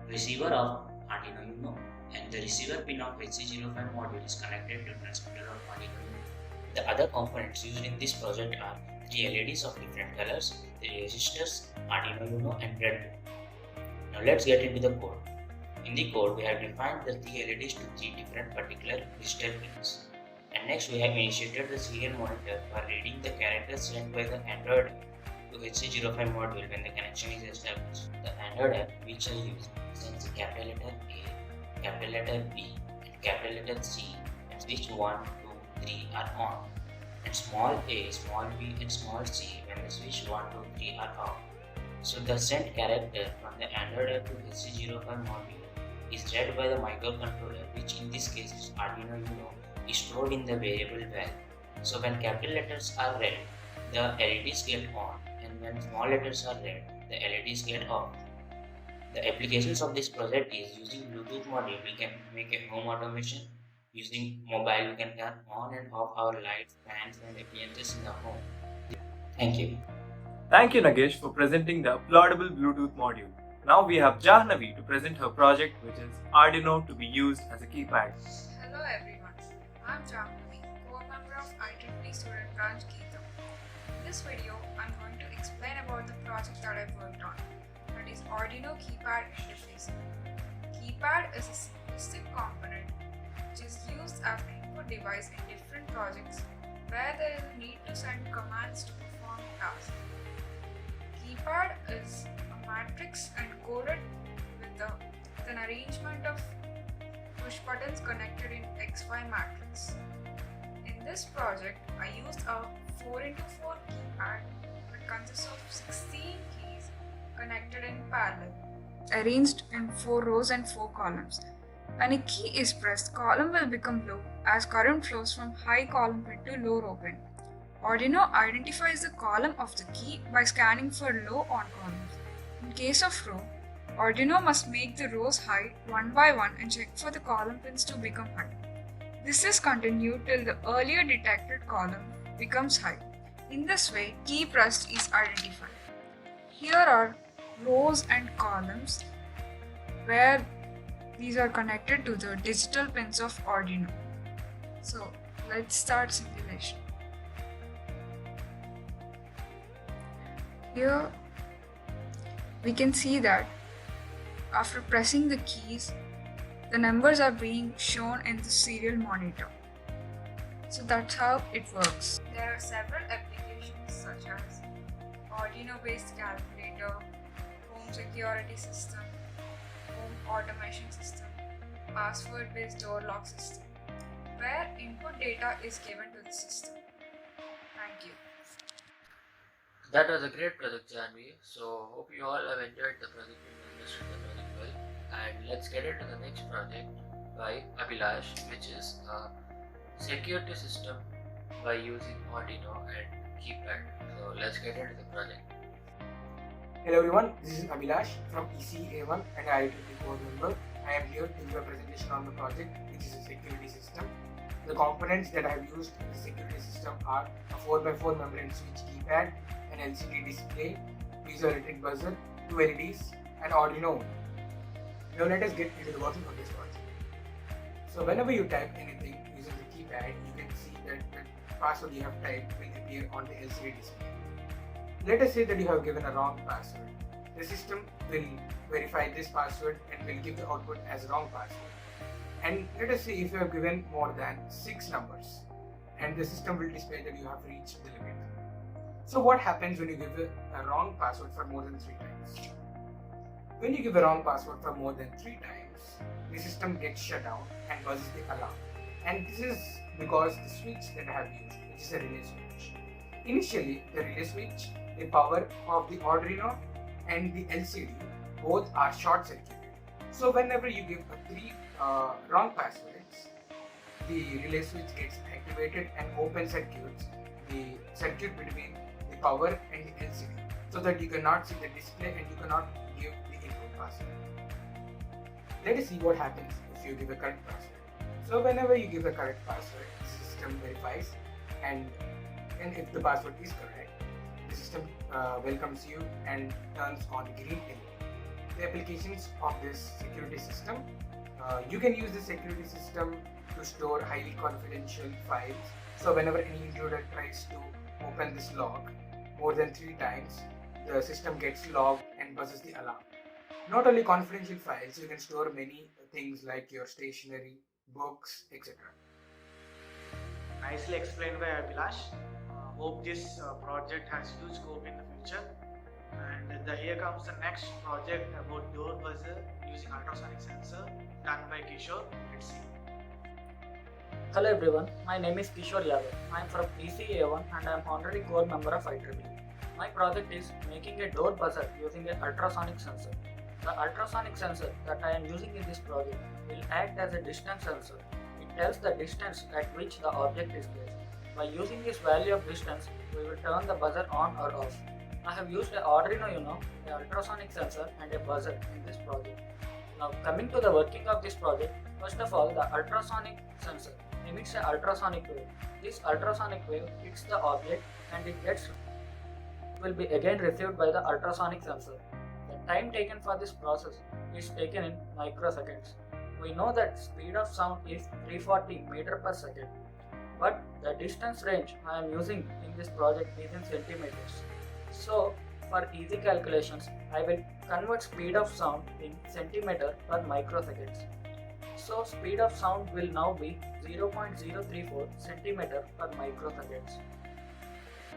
receiver of Arduino Uno, and the receiver pin of HC05 module is connected to transmitter of Arduino Uno. The other components used in this project are 3 LEDs of different colors, 3 resistors, Arduino Uno, and breadboard. Now let's get into the code. In the code, we have defined the 3 LEDs to 3 different particular digital pins. And next, we have initiated the serial monitor for reading the characters sent by the Android app to HC05 module when the connection is established. The Android app, which I use, sends a capital letter A, capital letter B, and capital letter C, and switch 1, 2, 3 are on, and small a, small b, and small c when the switch 1, 2, 3 are off. So the sent character from the Android app to HC05 module is read by the microcontroller, which in this case is Arduino Uno, is stored in the variable val. So when capital letters are read, the LEDs get on, and when small letters are read, the LEDs get off. The applications of this project is using Bluetooth module, we can make a home automation. Using mobile, we can turn on and off our lights, fans, and appliances in the home. Thank you. Thank you, Nagesh, for presenting the uploadable Bluetooth module. Now we have Jahnavi to present her project, which is Arduino to be used as a keypad. Hello everyone, I'm Jahnavi, core member of IEEE Student Branch Geetham. In this video, I'm going to explain about the project that I've worked on, that is Arduino keypad interface. Keypad is a simplistic component which is used as an input device in different projects where there is a need to send commands to perform tasks. Keypad is a matrix encoded with an arrangement of push buttons connected in XY matrix. In this project, I used a 4x4 keypad that consists of 16 keys connected in parallel, arranged in 4 rows and 4 columns. When a key is pressed, column will become low as current flows from high column pin to low row pin. Arduino identifies the column of the key by scanning for low on columns. In case of row, Arduino must make the rows high one by one and check for the column pins to become high. This is continued till the earlier detected column becomes high. In this way, key pressed is identified. Here are rows and columns where these are connected to the digital pins of Arduino. So let's start simulation. Here we can see that after pressing the keys, the numbers are being shown in the serial monitor. So that's how it works. There are several applications such as Arduino based calculator, home security system, home automation system, password based door lock system, where input data is given to the system. Thank you. That was a great project, Janvi. So hope you all have enjoyed the project and understood the project well. And let's get into the next project by Abhilash, which is a security system by using Arduino and keypad. So let's get into the project. Hello everyone, this is Abhilash from ECE-A1 and IEEE core member. I am here to give a presentation on the project, which is a security system. The components that I have used in the security system are a 4x4 membrane switch keypad, an LCD display, piezoelectric buzzer, 2 LEDs, and Arduino. Now let us get into the working of this project. So whenever you type anything using the keypad, you can see that password you have typed will appear on the LCD display. Let us say that you have given a wrong password. The system will verify this password and will give the output as wrong password. And let us say if you have given more than 6 numbers, and the system will display that you have reached the limit. So what happens when you give a wrong password for more than 3 times? When you give a wrong password for more than 3 times, the system gets shut down and buzzes the alarm. And this is because the switch that I have used, which is a relay switch. Initially, the relay switch, the power of the Arduino and the LCD both are short circuited. So whenever you give 3 wrong passwords, the relay switch gets activated and open circuits the circuit between the power and the LCD, so that you cannot see the display and you cannot give the input password. Let us see what happens if you give a correct password. So whenever you give a correct password, the system verifies, and if the password is correct, the system welcomes you and turns on green LED. The applications of this security system, you can use the security system to store highly confidential files. So whenever any intruder tries to open this log more than 3 times, the system gets logged and buzzes the alarm. Not only confidential files, you can store many things like your stationery, books, etc. Nicely explained by Abhilash. Hope this project has huge scope in the future. And here comes the next project about door buzzer using ultrasonic sensor done by Kishore. Let's see. Hello everyone, my name is Kishore Yadav. I am from ECA1 and I am honorary core member of IEEE. My project is making a door buzzer using an ultrasonic sensor. The ultrasonic sensor that I am using in this project will act as a distance sensor. It tells the distance at which the object is placed. By using this value of distance, we will turn the buzzer on or off. I have used an Arduino Uno, an ultrasonic sensor and a buzzer in this project. Now coming to the working of this project, first of all the ultrasonic sensor emits an ultrasonic wave. This ultrasonic wave hits the object and it will be again received by the ultrasonic sensor. The time taken for this process is taken in microseconds. We know that speed of sound is 340 meter per second, but the distance range I am using in this project is in centimeters. So for easy calculations, I will convert speed of sound in centimeter per microseconds. So speed of sound will now be 0.034 centimeter per microseconds.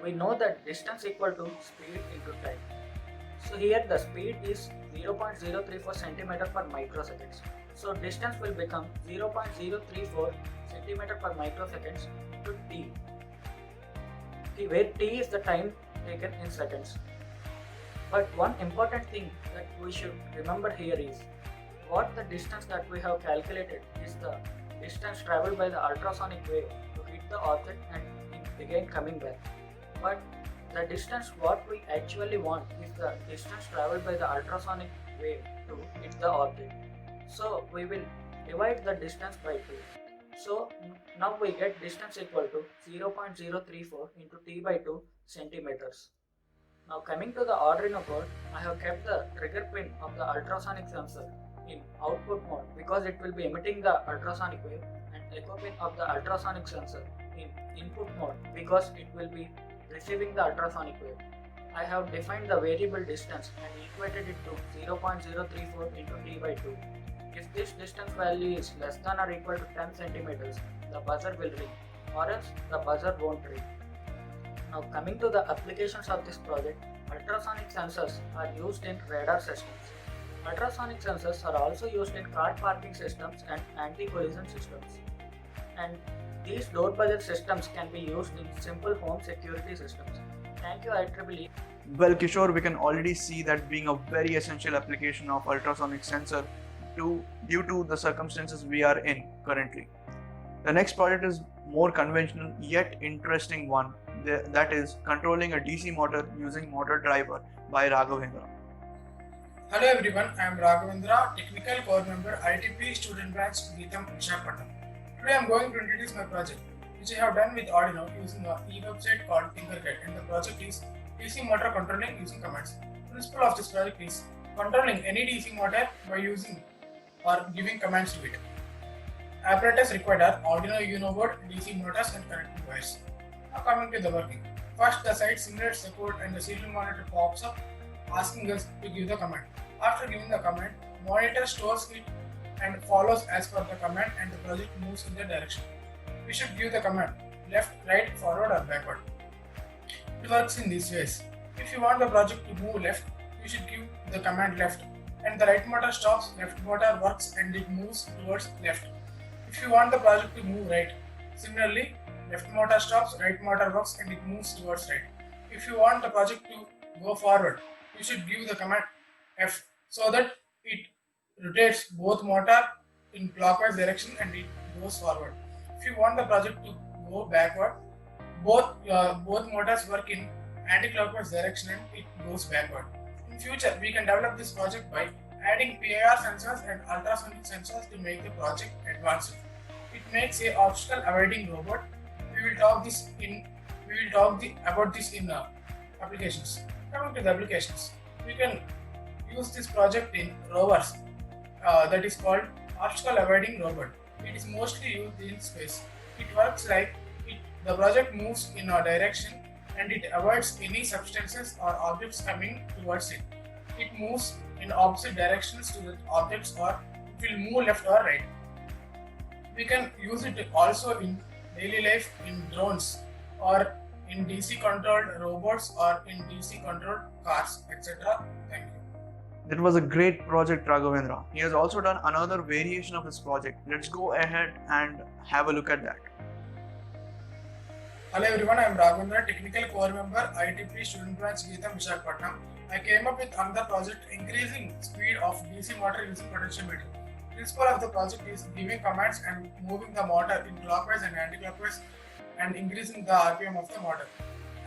We know that distance equal to speed into time. So here the speed is 0.034 centimeter per microseconds. So distance will become 0.034 centimeter per microseconds to t, where t is the time taken in seconds. But one important thing that we should remember here is what the distance that we have calculated is the distance traveled by the ultrasonic wave to hit the object and again coming back. But the distance what we actually want is the distance traveled by the ultrasonic wave to hit the object. So we will divide the distance by 2. So now we get distance equal to 0.034 into t by 2 centimeters. Now coming to the Arduino code, I have kept the trigger pin of the ultrasonic sensor in output mode because it will be emitting the ultrasonic wave, and echo pin of the ultrasonic sensor in input mode because it will be receiving the ultrasonic wave. I have defined the variable distance and equated it to 0.034 into t by 2. If this distance value is less than or equal to 10 centimeters, the buzzer will ring, or else the buzzer won't ring. Now coming to the applications of this project, ultrasonic sensors are used in radar systems. Ultrasonic sensors are also used in car parking systems and anti-collision systems. And these door buzzer systems can be used in simple home security systems. Thank you IEEE. Well, Kishore, we can already see that being a very essential application of ultrasonic sensor due to the circumstances we are in currently. The next project is more conventional yet interesting one, that is controlling a DC motor using motor driver by Raghavendra. Hello everyone, I am Raghavendra, Technical Core Member, IEEE Student Branch, Geetham, Visakhapatnam. Today I am going to introduce my project, which I have done with Arduino using an e-website called Tinkercad, and the project is DC motor controlling using commands. The principle of this project is controlling any DC motor by using or giving commands to it. Apparatus required are Arduino Uno board, DC motors and connecting wires. Now coming to the working. First, the site simulates the code and the serial monitor pops up asking us to give the command. After giving the command, monitor stores it and follows as per the command and the project moves in the direction. We should give the command left, right, forward or backward. It works in these ways. If you want the project to move left, you should give the command left and the right motor stops, left motor works and it moves towards left. If you want the project to move right, similarly left motor stops, right motor works and it moves towards right. If you want the project to go forward, you should give the command F so that it rotates both motor in clockwise direction and it goes forward. If you want the project to go backward, both motors work in anti-clockwise direction and it goes backward. In future, we can develop this project by adding PIR sensors and ultrasonic sensors to make the project advanced. It makes a obstacle avoiding robot. We will talk about this in applications. Coming to the applications, we can use this project in rovers that is called obstacle avoiding robot. It is mostly used in space. It works like the project moves in a direction and it avoids any substances or objects coming towards it. It moves in opposite directions to the objects or it will move left or right. We can use it also in daily life in drones or in DC controlled robots or in DC controlled cars, etc. Thank you. That was a great project, Raghavendra. He has also done another variation of his project. Let's go ahead and have a look at that. Hello everyone, I am Raghavendra, Technical Core Member, IEEE Student Branch Geetham, Visakhapatnam. I came up with another project increasing speed of DC motor using potentiometer. The principle of the project is giving commands and moving the motor in clockwise and anti-clockwise and increasing the RPM of the motor.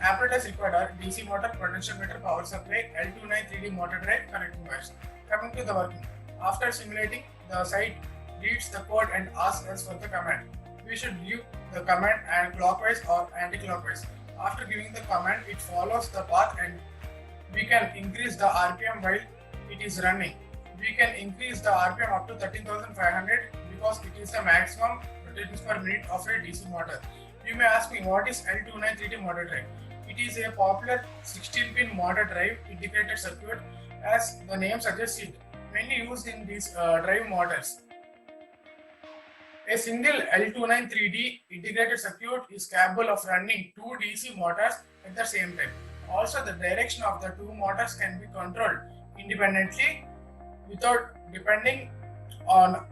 Apparatus required are DC motor, potentiometer, power supply, L29 3D motor drive, connecting wires. Coming to the working. After simulating, the site reads the code and asks us for the command. We should give the command and clockwise or anti-clockwise. After giving the command, it follows the path and we can increase the RPM while it is running. We can increase the RPM up to 13,500 because it is the maximum rotations per minute of a DC motor. You may ask me what is L293T motor drive. It is a popular 16-pin motor drive integrated circuit as the name suggests it, mainly used in these drive motors. A single L293D integrated circuit is capable of running two DC motors at the same time. Also, the direction of the two motors can be controlled independently without depending on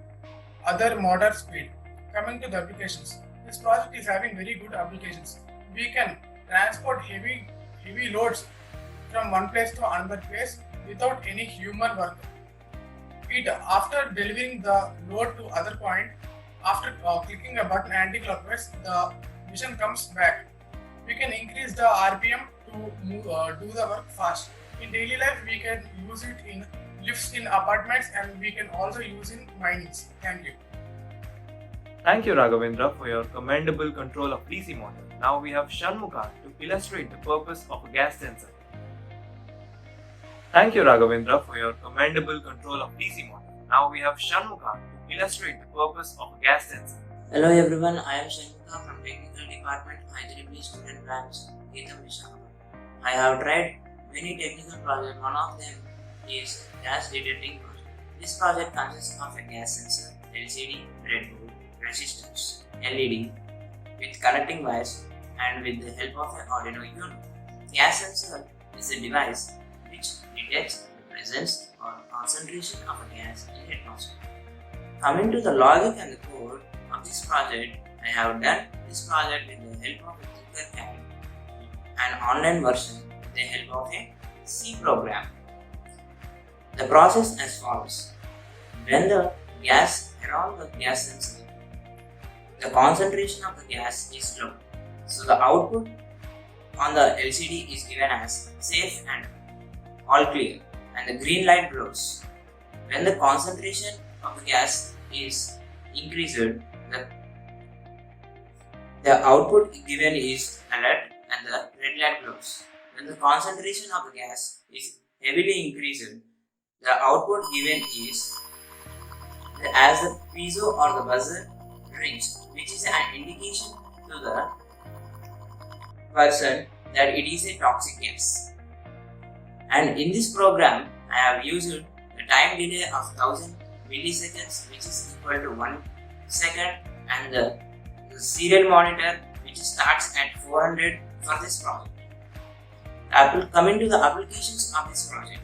other motor speed. Coming to the applications, this project is having very good applications. We can transport heavy loads from one place to another place without any human work. After delivering the load to other point, after clicking a button anti-clockwise, the mission comes back. We can increase the RPM to do the work fast. In daily life, we can use it in lifts in apartments and we can also use in minings. Thank you. Thank you, Raghavendra, for your commendable control of DC motor. Now we have Shanmukha to illustrate the purpose of a gas sensor. Thank you, Raghavendra, for your commendable control of DC motor. Now we have Shanmukha to illustrate the purpose of a gas sensor. Hello everyone, I am Shanmukha from Technical Department, IEEE Student Branch, Geetham, Visakhapatnam. I have tried many technical projects. One of them is gas detecting project. This project consists of a gas sensor, LCD, breadboard, resistors, LED with connecting wires and with the help of an Arduino Uno. Gas sensor is a device which detects the presence or concentration of a gas in the atmosphere. Coming to the logic and the code of this project, I have done this project with the help of a Tinkercad, an online version with the help of a C program. The process as follows. When the gas around the gas sensor, the concentration of the gas is low, so the output on the LCD is given as safe and all clear, and the green light glows. When the concentration of the gas is increased, the output given is alert and the red light glows. When the concentration of the gas is heavily increased, the output given is as the piezo or the buzzer rings, which is an indication to the person that it is a toxic gas. And in this program, I have used a time delay of 1000 milliseconds, which is equal to 1 second, and the serial monitor, which starts at 400 for this project. Coming to the applications of this project.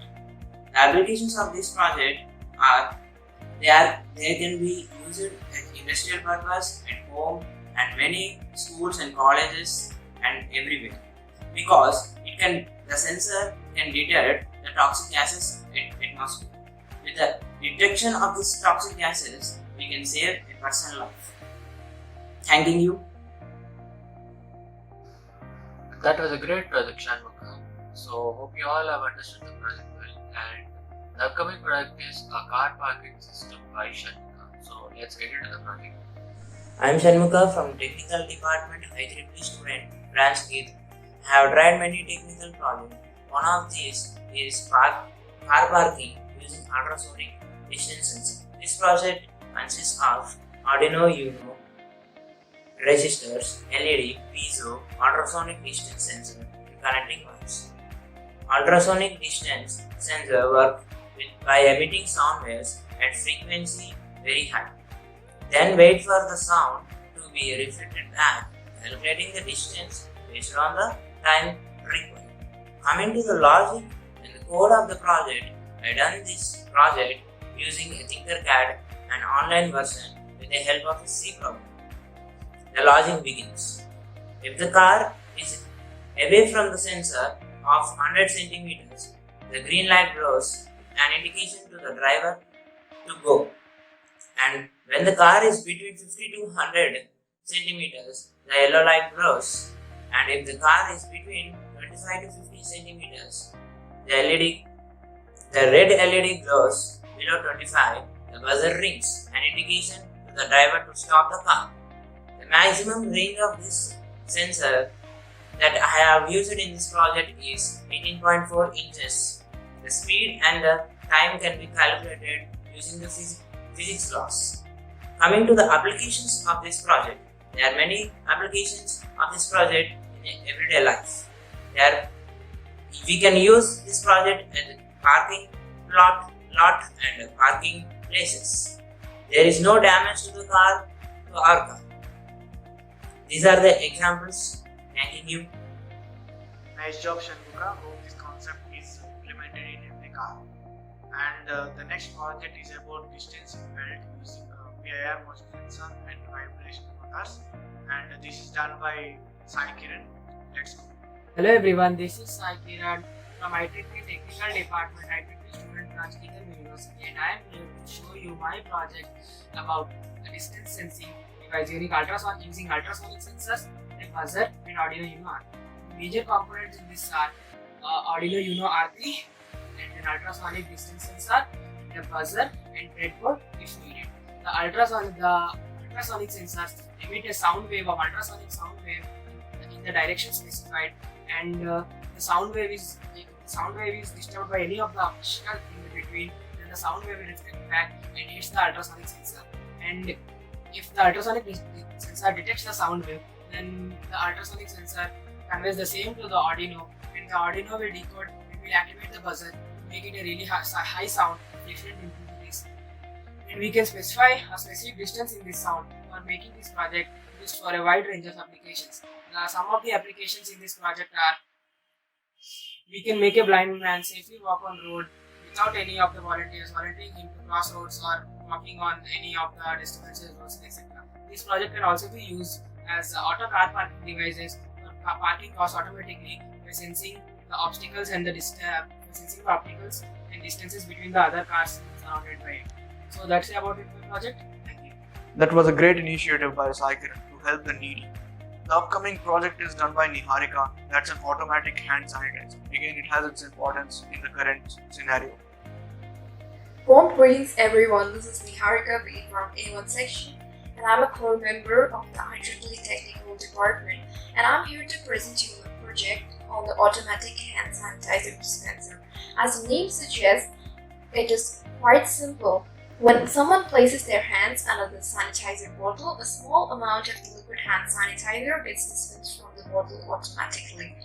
The applications of this project are they can be used at industrial purpose, at home, and many schools and colleges and everywhere, because the sensor can detect the toxic gases in atmosphere. With the detection of these toxic gases, we can save a person's life. Thanking you. That was a great project, Shanmukha. So, hope you all have understood the project well. And the upcoming project is a car parking system by Shanmukha. So, let's get into the project. I am Shanmukha from Technical Department IEEE Student Branch Geetham. I have tried many technical problems. One of these is car parking using ultrasonic distance sensor. This project consists of Arduino Uno, resistors, LED, piezo, ultrasonic distance sensor, and connecting wires. Ultrasonic distance sensor works by emitting sound waves at frequency very high. Then wait for the sound to be reflected back, calculating the distance based on the time required. Coming to the logic and the code of the project, I done this project using a Tinkercad, an online version with the help of a C program. The logic begins. If the car is away from the sensor of 100 cm, the green light glows, an indication to the driver to go. And when the car is between 50 to 100 cm, the yellow light glows. And if the car is between 25 to 50 cm, the red LED glows below 25. The buzzer rings, an indication to the driver to stop the car. The maximum range of this sensor that I have used in this project is 18.4 inches. The speed and the time can be calculated using the physics laws. Coming to the applications of this project, there are many applications of this project in everyday life. We can use this project at parking lot and parking places. There is no damage to our car. These are the examples. Thanking you. Nice job, Shanmukha. Hope this concept is implemented in every car. And the next project is about distance belt using PIR motion sensor and vibration motors. And this is done by Sai Kiran. Let's go. Hello everyone, this is Sai Kiran from IEEE Technical Department, IEEE Student Branch Geetham University, and I am here to show you my project about the distance sensing device using ultrasonic sensors, a buzzer, and Arduino Uno R3. Major components in this are Arduino Uno R3 and an ultrasonic distance sensor, a buzzer, and breadboard if needed. The ultrasonic sensors emit a sound wave of ultrasonic sound wave in the direction specified, and the sound wave is disturbed by any of the obstacle in between. Then the sound wave will reflect back and hits the ultrasonic sensor. And if the ultrasonic sensor detects the sound wave, then the ultrasonic sensor conveys the same to the Arduino, and the Arduino will decode and will activate the buzzer to make it a really high sound reflected into this. And we can specify a specific distance in this sound for making this project used for a wide range of applications. Some of the applications in this project are: we can make a blind man safely walk on road without any of the volunteers volunteering him to cross roads or walking on any of the disturbances roads, etc. This project can also be used as auto car parking devices for parking cars automatically by sensing the obstacles and distances between the other cars surrounded by it. So that's about it for the project. Thank you. That was a great initiative by Sai Kiran to help the needy. The upcoming project is done by Niharika. That's an automatic hand sanitizer. Again, it has its importance in the current scenario. Warm greetings everyone, this is Niharika B from A1 section, and I'm a core member of the IEEE Technical Department, and I'm here to present you a project on the automatic hand sanitizer dispenser. As the name suggests, it is quite simple. When someone places their hands under the sanitizer bottle, a small amount of the liquid hand sanitizer gets dispensed from the model automatically.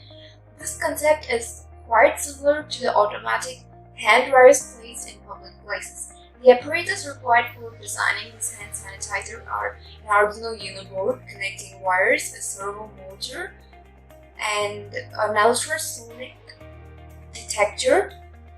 This concept is quite similar to the automatic hand wires placed in public places. The apparatus required for designing this hand sanitizer are an Arduino Uno board connecting wires, a servo motor, and an ultrasonic detector,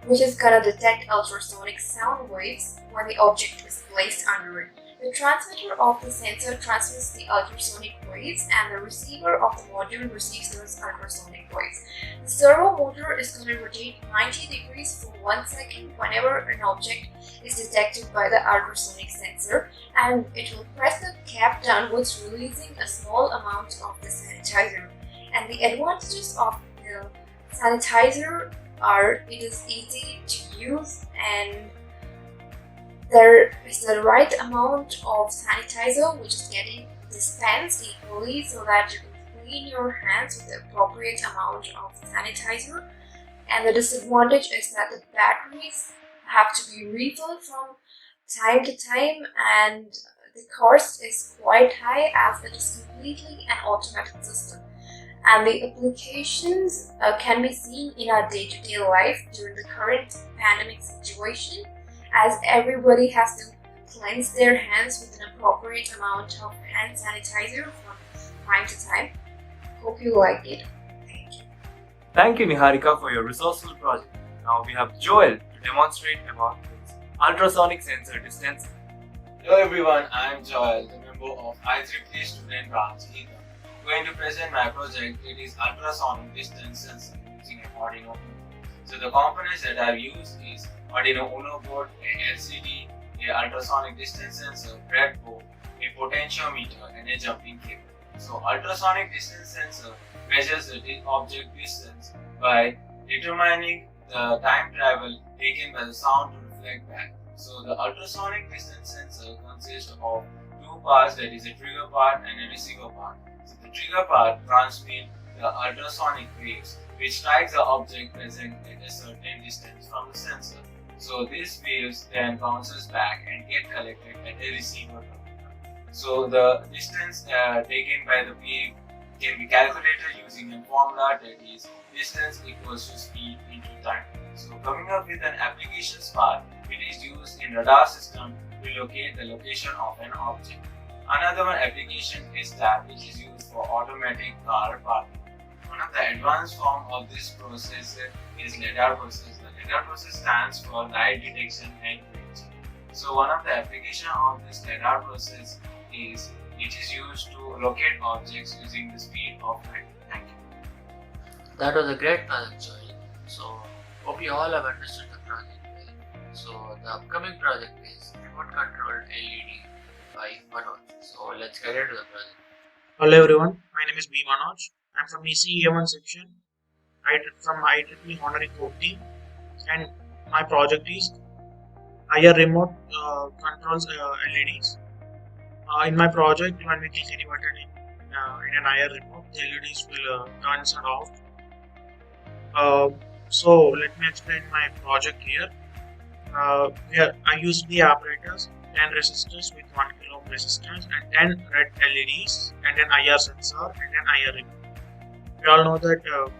which is gonna detect ultrasonic sound waves when the object is placed under it. The transmitter of the sensor transmits the ultrasonic waves, and the receiver of the module receives those ultrasonic waves. The servo motor is going to rotate 90 degrees for 1 second whenever an object is detected by the ultrasonic sensor, and it will press the cap downwards, releasing a small amount of the sanitizer. And the advantages of the sanitizer are it is easy to use, and there is the right amount of sanitizer which is getting dispensed equally so that you can clean your hands with the appropriate amount of sanitizer. And the disadvantage is that the batteries have to be refilled from time to time, and the cost is quite high as it is completely an automatic system. And the applications can be seen in our day-to-day life during the current pandemic situation, as everybody has to cleanse their hands with an appropriate amount of hand sanitizer from time to time. Hope you liked it. Thank you, Niharika, for your resourceful project. Now we have Joel to demonstrate about his ultrasonic sensor distance. Hello everyone, I am Joel, the member of IEEE Student Branch Geetham. Going to present my project. It is ultrasonic distance sensor using an Arduino Uno. So the components that I've used is Arduino Uno board, a LCD, a ultrasonic distance sensor, breadboard, a potentiometer, and a jumping cable. So ultrasonic distance sensor measures the object distance by determining the time travel taken by the sound to reflect back. So the ultrasonic distance sensor consists of two parts, that is a trigger part and a receiver part. So the trigger part transmits the ultrasonic waves which strikes the object present at a certain distance from the sensor. So these waves then bounces back and get collected at a receiver terminal. So the distance taken by the wave can be calculated using a formula, that is distance equals to speed into time. So coming up with an applications part, it is used in radar system to locate the location of an object. Another one application is that which is used for automatic car parking. One of the advanced form of this process is LiDAR process. The LiDAR process stands for light detection and imaging. So one of the application of this LiDAR process is it is used to locate objects using the speed of light. Thank you. That was a great project, Joel. So hope you all have understood the project well. So the upcoming project is remote controlled LED by Manoj. So let's get into the project. Hello everyone, my name is B. Manoj. I'm from ECE1 section. From IEEE Honorary Code team, and my project is IR remote controls LEDs. In my project, when we click any button in an IR remote, the LEDs will turn and off. So let me explain my project here. Here I used the apparatus, 10 resistors with 1 kilo ohm resistance, and 10 red LEDs, and an IR sensor, and an IR remote. We all know that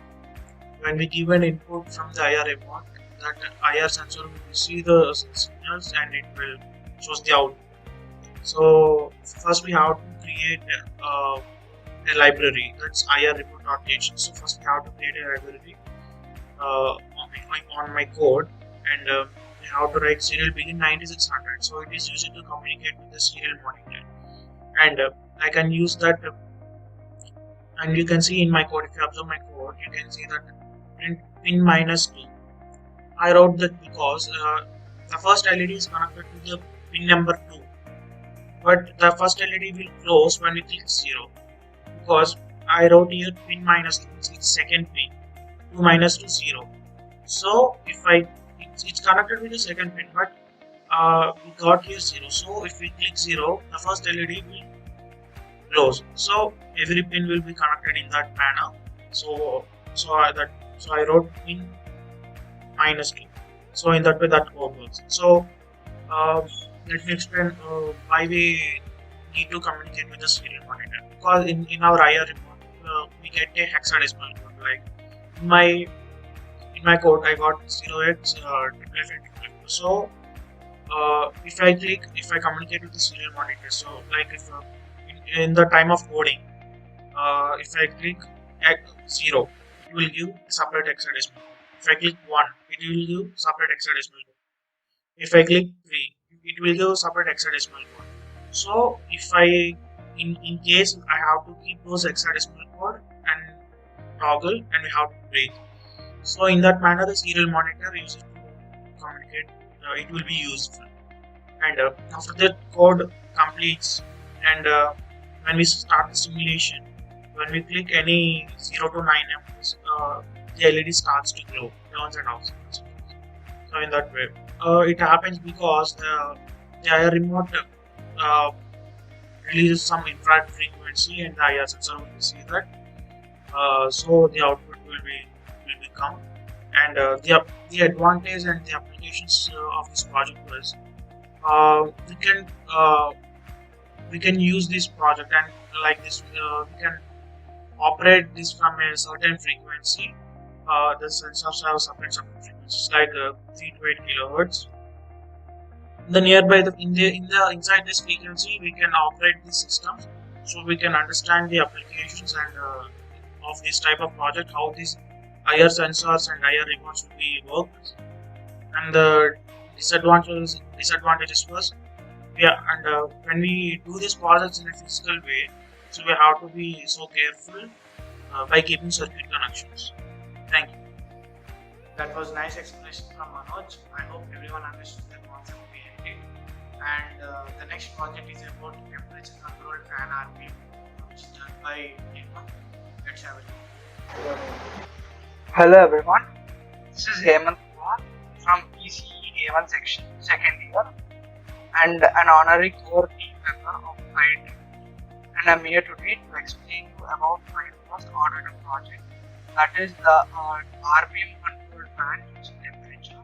when we give an input from the IR remote, that IR sensor will receive the signals and it will shows the output. So first we have to create a library, that's IR remote.h. So first we have to create a library on my code, and we have to write serial begin 9600. So it is used to communicate with the serial monitor, and I can use that. And you can see in my code, if you observe my code, you can see that pin -2. I wrote that because the first LED is connected to the pin number 2, but the first LED will close when we click 0, because I wrote here pin -2, it's second pin, 2 -2 0. So if it's connected with the second pin, but we got here 0. So if we click 0, the first LED will close. So every pin will be connected in that manner. So I wrote pin -2. So in that way that code works. So let me explain why we need to communicate with the serial monitor. Because in our IR remote, we we get a hexadecimal code. Like in my code, I got 0x So if I communicate with the serial monitor, so like if in the time of coding, if I click at 0, it will give separate hexadecimal. If I click 1, it will give separate hexadecimal code. If I click 3, it will give separate hexadecimal code. So if I in case I have to keep those hexadecimal code and toggle, and we have to break. So in that manner, the serial monitor uses to communicate. It will be useful. And after the code completes, and when we start the simulation, when we click any 0 to 9M, the LED starts to glow, turns and off. So in that way, it happens because the IR remote releases some infrared frequency, and the IR sensor will see that. So the output will become. And the advantage and the applications of this project was we can use this project, and like this we can operate this from a certain frequency. The sensors have separate frequencies like 3 to 8 kilohertz. The nearby inside this frequency we can operate this system, so we can understand the applications and of this type of project, how these IR sensors and IR remotes will be worked. And the disadvantages was, when we do these projects in a physical way, so we have to be so careful by keeping circuit connections. Thank you. That was nice explanation from Manoj. I hope everyone understood the concept behind it. And the next project is about temperature controlled fan RPM, which is done by Hemant. Let's have a look. Hello everyone, this is Hemant Kumar from ECE A1 section, second year, and an honorary core team member of IIT. And I'm here today to explain you about my first Arduino project, that is the RPM controlled fan using temperature.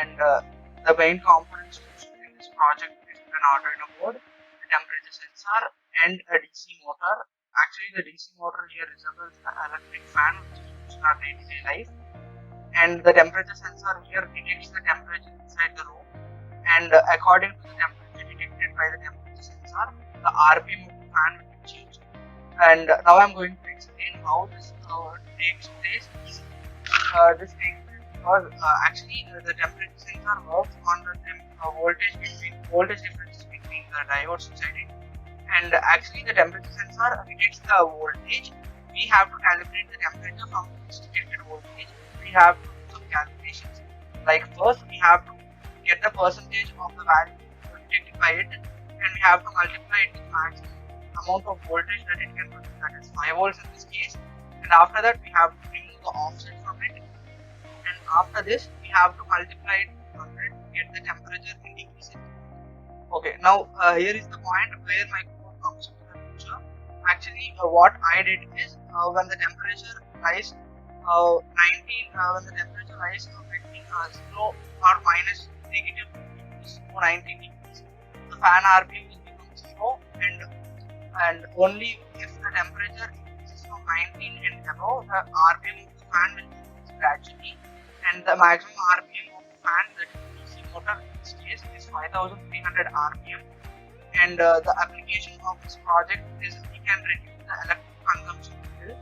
And the main components used in this project is an Arduino board, a temperature sensor, and a DC motor. Actually, the DC motor here resembles the electric fan which is used in our day-to-day life. And the temperature sensor here detects the temperature inside the room. And according to the temperature detected by the temperature sensor, the RPM of the fan will be changed. And now I'm going to explain how this takes place easily. This takes place because actually the temperature sensor works on the voltage difference between the diodes inside it. And actually the temperature sensor detects the voltage. We have to calibrate the temperature from this detected voltage. We have to do some calculations. Like first we have to get the percentage of the value detected by it, and we have to multiply it with the maximum amount of voltage that it can produce, that is 5 volts in this case. And after that we have to remove the offset from it, and after this we have to multiply it with 100 to get the temperature in degrees centigrade. Okay, now here is the point where my code comes into the picture. Actually what I did is when the temperature rise when the temperature rise between 0 or minus negative degrees to 90 degrees, the fan RPM will become 0, and only if the temperature increases from 19 and above, the RPM of the fan will increase gradually, and the maximum RPM of the fan, that is DC motor in this case, is 5300 RPM. And the application of this project is we can reduce the electric consumption bill,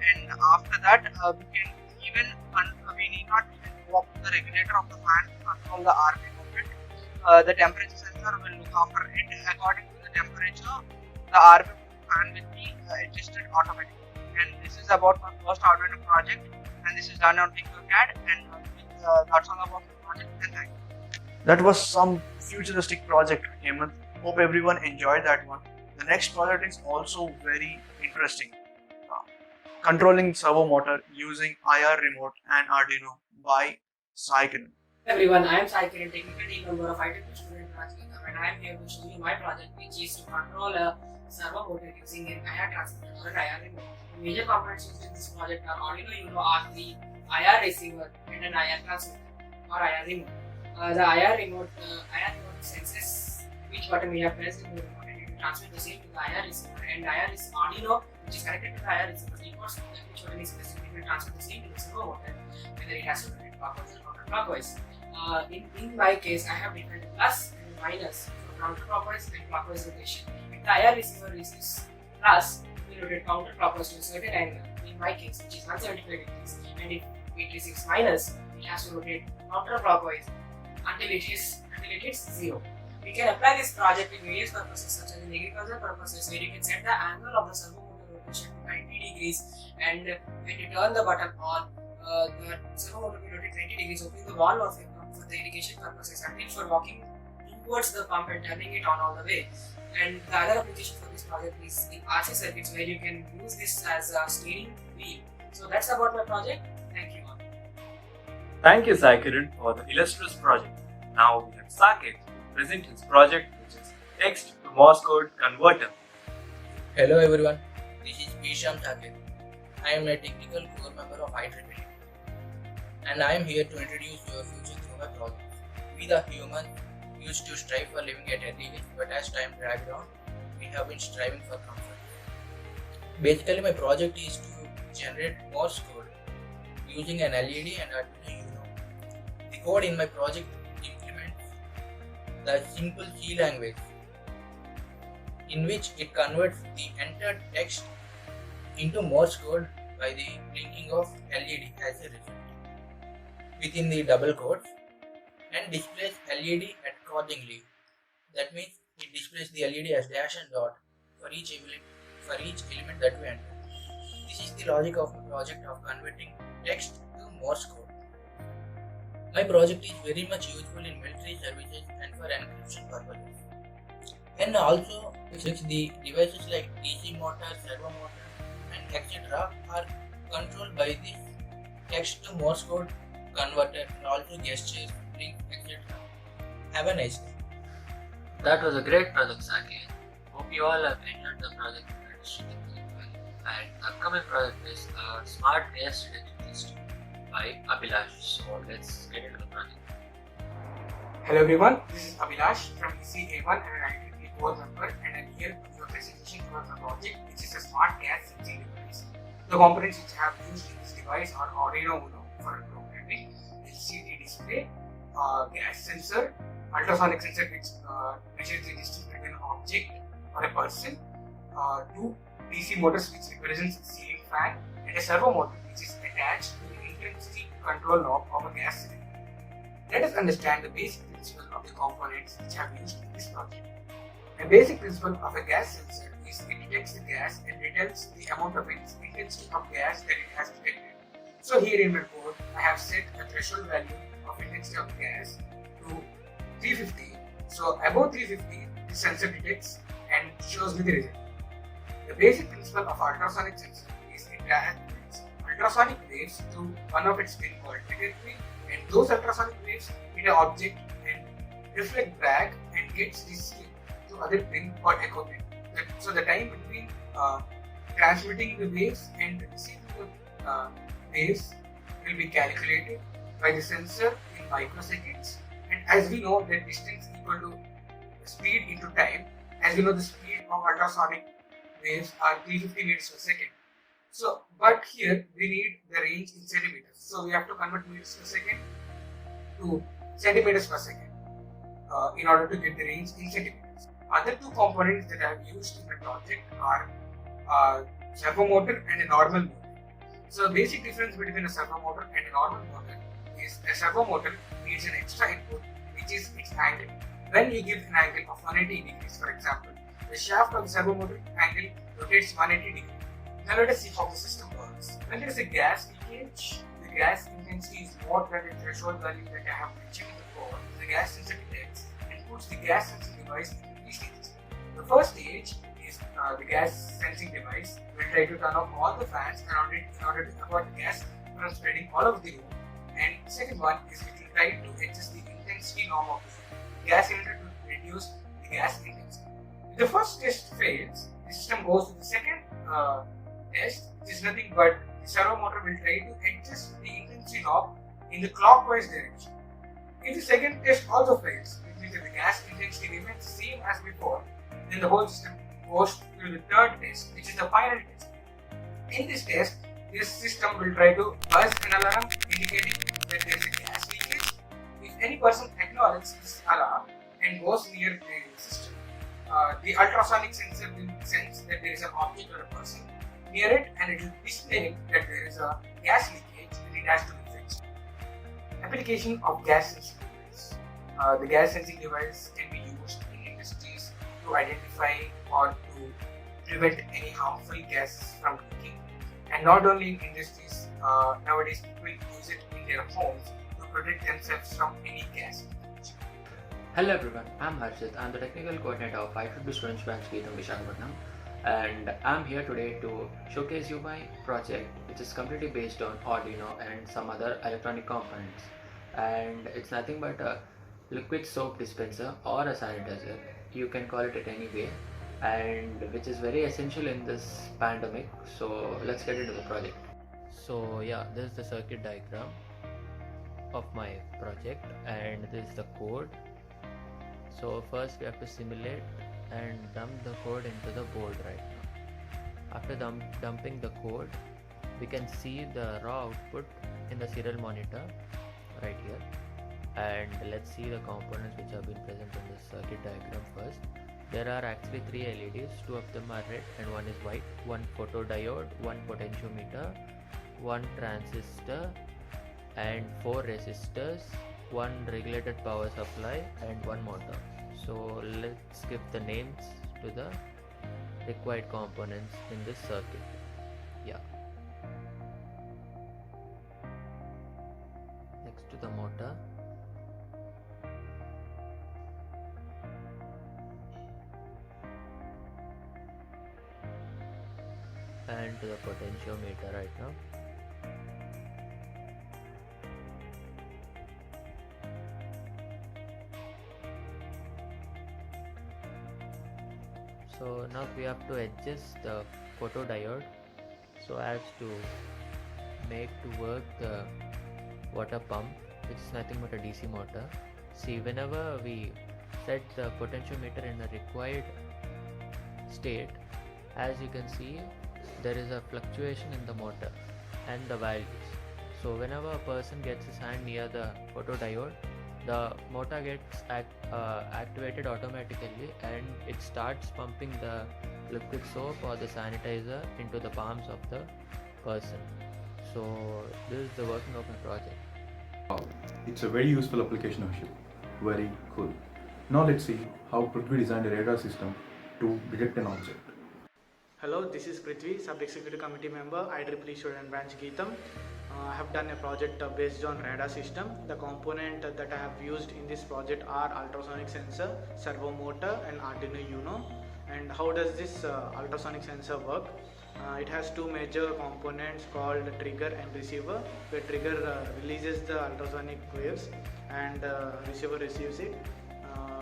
and after that we can even we need not even go up to the regulator of the fan to control the RPM of it. The temperature sensor will look after it. According to the temperature, the RPM of the fan will be adjusted automatically. And this is about my first Arduino project, and this is done on Tinkercad. And that's all about the project. And thank you. That was some futuristic project, Hemant. Hope everyone enjoyed that one. The next project is also very interesting. Controlling servo motor using IR remote and Arduino by Sai Kiran. Everyone, I am Sai Kiran, technical team member of IIT Student Branch Geetham, and I am here to show you my project, which is to control a servo motor using an IR transmitter or an IR remote. The major components used in this project are Arduino Uno R3, IR receiver, and an IR transmitter or IR remote. The IR remote senses which button we have pressed in the remote, and it will transmit the same to the IR receiver. And Arduino which is connected to the IR receiver records which one is specifically will transfer the same to the servo motor, whether it has to rotate clockwise or counterclockwise. In my case, I have defined a plus and a minus for counterclockwise and clockwise rotation. If the IR receiver receives plus, it will rotate counterclockwise to a certain angle, in my case, which is 175 degrees, and if it receives minus, it has to rotate counterclockwise until it hits 0. We can apply this project in various purposes such as in agricultural purposes, where you can set the angle of the servo motor rotation to 90 degrees, and when you turn the button on, the servo motor will rotate 90 degrees, opening the valve of your pump for the irrigation purposes until for walking towards the pump and turning it on all the way. And the other application for this project is in RC circuits, where you can use this as a steering wheel. So that's about my project. Thank you all. Thank you, Sai Kiran, for the illustrious project. Now we have Saket to present his project, which is Text to Morse Code Converter. Hello everyone, this is Bisham Saket. I am a technical core member of IEEE, and I am here to introduce your future through my project. We the humans used to strive for living at early age, but as time dragged on, we have been striving for comfort. Basically, my project is to generate Morse code using an LED and Arduino Uno. The code in my project implements the simple C language, in which it converts the entered text into Morse code by the blinking of LED as a result within the double quotes, and displays LED accordingly. That means it displays the LED as dash and dot for each element that we enter. This is the logic of my project of converting text to Morse code. My project is very much useful in military services and for encryption purposes. And also, since the devices like DC motor, servo motor, and etc. are controlled by this text to Morse code converter, and also gestures, blinks, etc. Have a nice day. That was a great project, Saket. Hope you all have enjoyed the project and understood the project well. And the upcoming project is a Smart Gas Detection System by Abhilash. So let's get into the project. Hello everyone, this is Abhilash from EC-A1 and an IEEE core member, and I'm here to give a presentation about the project, which is a smart gas sensing device. The components which I have used in this device are Arduino Uno for programming, LCD display, gas sensor, ultrasonic sensor which measures the distance between an object or a person, two DC motors which represents a ceiling fan, and a servo motor which is attached to the intensity control knob of a gas cylinder. Let us understand the basic principle of the components which I have used in this project. The basic principle of a gas sensor is it detects the gas and returns the amount of its intensity of gas that it has detected. So here in my code, I have set a threshold value of intensity of gas to 350. So above 350, the sensor detects and shows me the result. The basic principle of ultrasonic sensor is it transmits ultrasonic waves through one of its pin called trigger pin, and those ultrasonic waves hit an object and reflect back and gets received to other pin called echo pin. So the time between transmitting the waves and receiving the waves will be calculated by the sensor in microseconds. And as we know that distance equal to speed into time, as we know the speed of ultrasonic waves are 350 meters per second. So, but here we need the range in centimeters. So we have to convert meters per second to centimeters per second in order to get the range in centimeters. Other two components that I have used in the project are servo motor and a normal motor. So the basic difference between a servo motor and a normal motor is a servo motor needs an extra input, which is its angle. When you give an angle of 180 degrees, for example, the shaft of the servo motor angle rotates 180 degrees. Now let us see how the system works. When there is a gas leakage, the gas intensity is more than the threshold value that I have mentioned in the code. The gas sensor detects and puts the gas sensing device into three stages. The first stage is the gas sensing device will try to turn off all the fans around it in order to avoid the gas from spreading all over the room. And the second one is it will try to adjust the intensity knob of the gas cylinder to reduce the gas intensity. If the first test fails, the system goes to the second test, which is nothing but the servo motor will try to adjust the intensity knob in the clockwise direction. If the second test also fails, it means that the gas intensity remains the same as before, then the whole system goes to the third test, which is the final test. In this test, this system will try to buzz an alarm indicating that there is a gas leakage. If any person acknowledges this alarm and goes near the system, the ultrasonic sensor will sense that there is an object or a person near it, and it will display that there is a gas leakage and it has to be fixed. Application of gas sensing device. The gas sensing device can be used in industries to identify or to prevent any harmful gases from leaking. And not only in industries, nowadays people use it in their homes to protect themselves from any gas leakage. Hello everyone, I'm Harshit. I'm the technical coordinator of IEEE Students Branch Geetham Vishakhapatnam, and I'm here today to showcase you my project, which is completely based on Arduino and some other electronic components. And it's nothing but a liquid soap dispenser or a sanitizer, you can call it any way, and which is very essential in this pandemic. So let's get into the project. So yeah, this is the circuit diagram of my project and this is the code. So first we have to simulate and dump the code into the board right now. After dumping the code, we can see the raw output in the serial monitor right here. And let's see the components which have been present in this circuit diagram first. There are actually 3 LEDs, 2 of them are red and 1 is white, 1 photodiode, 1 potentiometer, 1 transistor and 4 resistors, 1 regulated power supply and 1 motor. So let's give the names to the required components in this circuit. Yeah. Next to the motor, and to the potentiometer right now. So now we have to adjust the photodiode so as to make to work the water pump, which is nothing but a DC motor. See, whenever we set the potentiometer in the required state, as you can see, there is a fluctuation in the motor and the values. So whenever a person gets his hand near the photodiode, the motor gets activated automatically and it starts pumping the liquid soap or the sanitizer into the palms of the person. So this is the working of my project. Wow, it's a very useful application, Harshit. Very cool. Now let's see how Prithvi designed a radar system to detect an object. Hello, this is Prithvi, Sub-Executive Committee Member, IEEE Student Branch Geetham. I have done a project based on radar system. The component that I have used in this project are ultrasonic sensor, servo motor and Arduino Uno. And how does this ultrasonic sensor work? It has 2 major components called trigger and receiver, where trigger releases the ultrasonic waves and receiver receives it.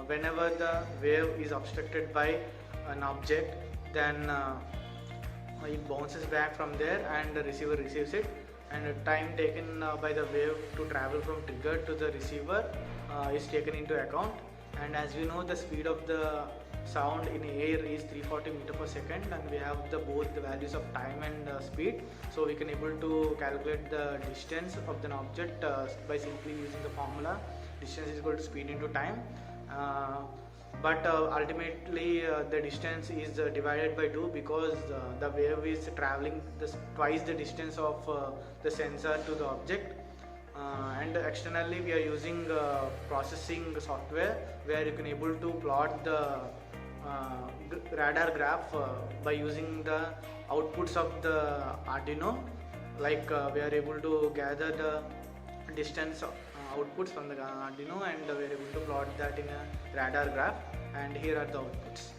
Whenever the wave is obstructed by an object, then it bounces back from there and the receiver receives it, and the time taken by the wave to travel from trigger to the receiver is taken into account. And as we know, the speed of the sound in air is 340 meter per second, and we have both the values of time and speed, so we can able to calculate the distance of an object by simply using the formula distance is equal to speed into time. But ultimately the distance is divided by 2 because the wave is traveling twice the distance of the sensor to the object. And externally we are using processing software where you can able to plot the radar graph by using the outputs of the Arduino. Like we are able to gather the distance outputs from the Arduino and we are able to plot that in a radar graph, and here are the outputs.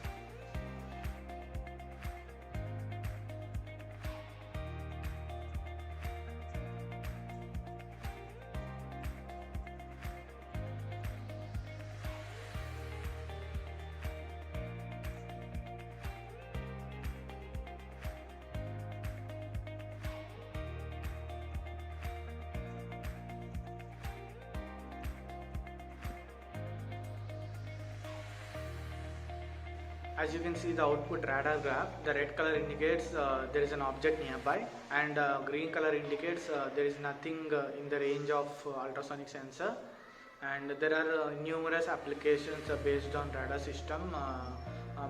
As you can see the output radar graph, the red color indicates there is an object nearby, and green color indicates there is nothing in the range of ultrasonic sensor. And there are numerous applications based on radar system.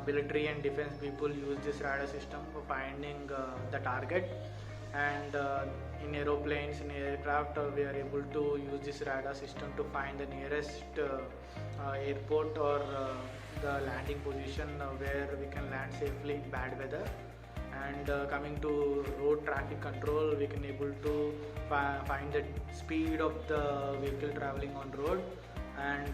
Military and defense people use this radar system for finding the target, and in aeroplanes, in aircraft, we are able to use this radar system to find the nearest airport or the landing position where we can land safely in bad weather. And coming to road traffic control, we can able to find the speed of the vehicle traveling on road. And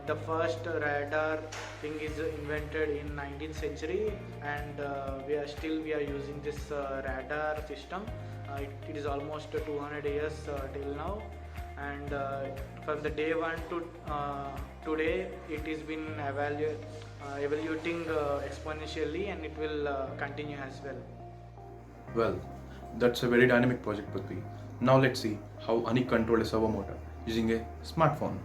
the first radar thing is invented in 19th century, and we are using this radar system. It is almost 200 years till now, and from the day one to today it has been evaluating exponentially, and it will continue as well. Well, that's a very dynamic project, Prithvi. Now let's see how Anik controlled a servo motor using a smartphone.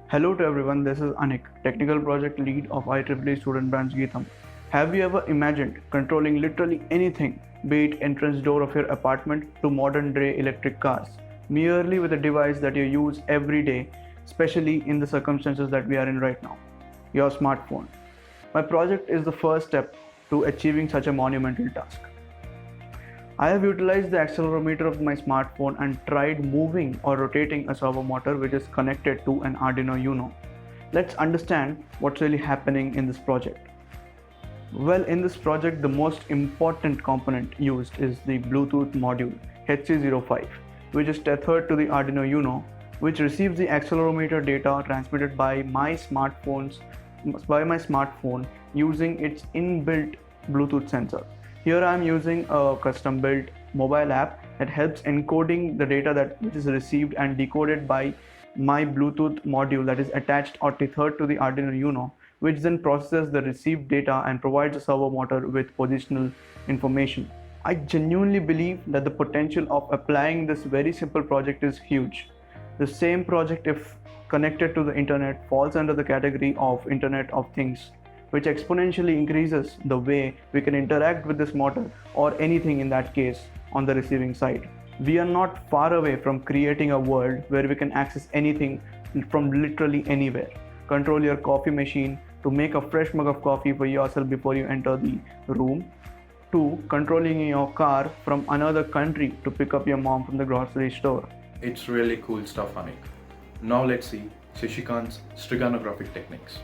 Hello to everyone, this is Anik, Technical Project Lead of IEEE Student Branch Geetham. Have you ever imagined controlling literally anything, be it entrance door of your apartment to modern day electric cars, merely with a device that you use every day, especially in the circumstances that we are in right now, your smartphone? My project is the first step to achieving such a monumental task. I have utilized the accelerometer of my smartphone and tried moving or rotating a servo motor which is connected to an Arduino Uno. Let's understand what's really happening in this project. Well, in this project, the most important component used is the Bluetooth module HC05, which is tethered to the Arduino Uno, which receives the accelerometer data transmitted by my smartphone using its inbuilt Bluetooth sensor. Here I am using a custom built mobile app that helps encoding the data which is received and decoded by my Bluetooth module that is attached or tethered to the Arduino Uno, which then processes the received data and provides a servo motor with positional information. I genuinely believe that the potential of applying this very simple project is huge. The same project, if connected to the internet, falls under the category of Internet of Things, which exponentially increases the way we can interact with this motor or anything in that case on the receiving side. We are not far away from creating a world where we can access anything from literally anywhere. Control your coffee machine to make a fresh mug of coffee for yourself before you enter the room, to controlling your car from another country to pick up your mom from the grocery store. It's really cool stuff, Anik. Now let's see Shashikant's steganographic techniques.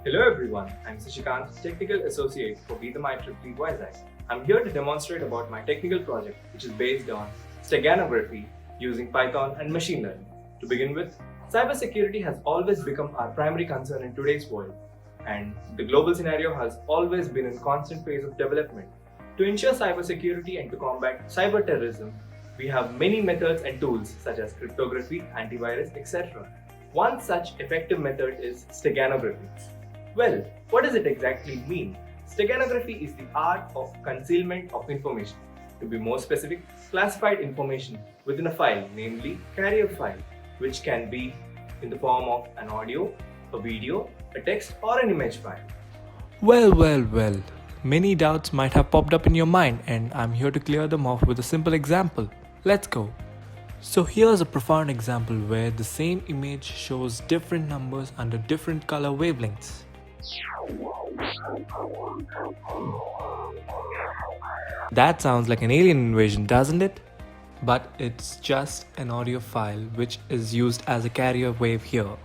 Hello everyone, I'm Shashikant, Technical Associate for Geetham IEEE Vizag. I'm here to demonstrate about my technical project, which is based on steganography using Python and machine learning. To begin with, cybersecurity has always become our primary concern in today's world, and the global scenario has always been in constant phase of development. To ensure cybersecurity and to combat cyber terrorism, we have many methods and tools such as cryptography, antivirus, etc. One such effective method is steganography. Well, what does it exactly mean? Steganography is the art of concealment of information. To be more specific, classified information within a file, namely carrier file, which can be in the form of an audio, a video, a text or an image file. Well. Many doubts might have popped up in your mind, and I'm here to clear them off with a simple example. Let's go. So here's a profound example where the same image shows different numbers under different color wavelengths. That sounds like an alien invasion, doesn't it? But it's just an audio file which is used as a carrier wave here.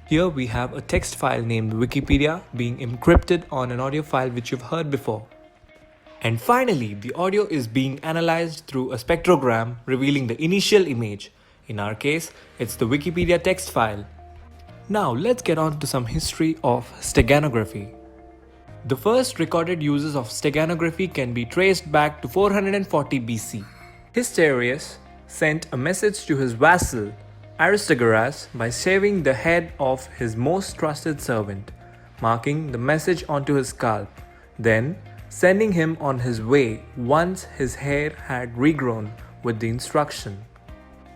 Here we have a text file named Wikipedia being encrypted on an audio file which you've heard before. And finally, the audio is being analyzed through a spectrogram revealing the initial image. In our case, it's the Wikipedia text file. Now let's get on to some history of steganography. The first recorded uses of steganography can be traced back to 440 BC. Hysterius sent a message to his vassal Aristagoras by shaving the head of his most trusted servant, marking the message onto his scalp, then sending him on his way once his hair had regrown with the instruction.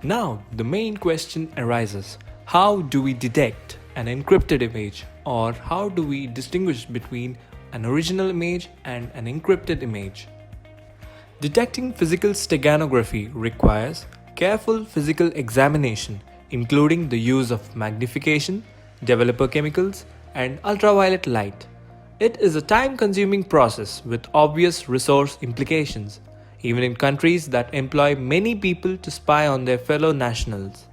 Now the main question arises: how do we detect an encrypted image Or how do we distinguish between an original image and an encrypted image? Detecting physical steganography requires careful physical examination, including the use of magnification, developer chemicals, and ultraviolet light. It is a time-consuming process with obvious resource implications, even in countries that employ many people to spy on their fellow nationals.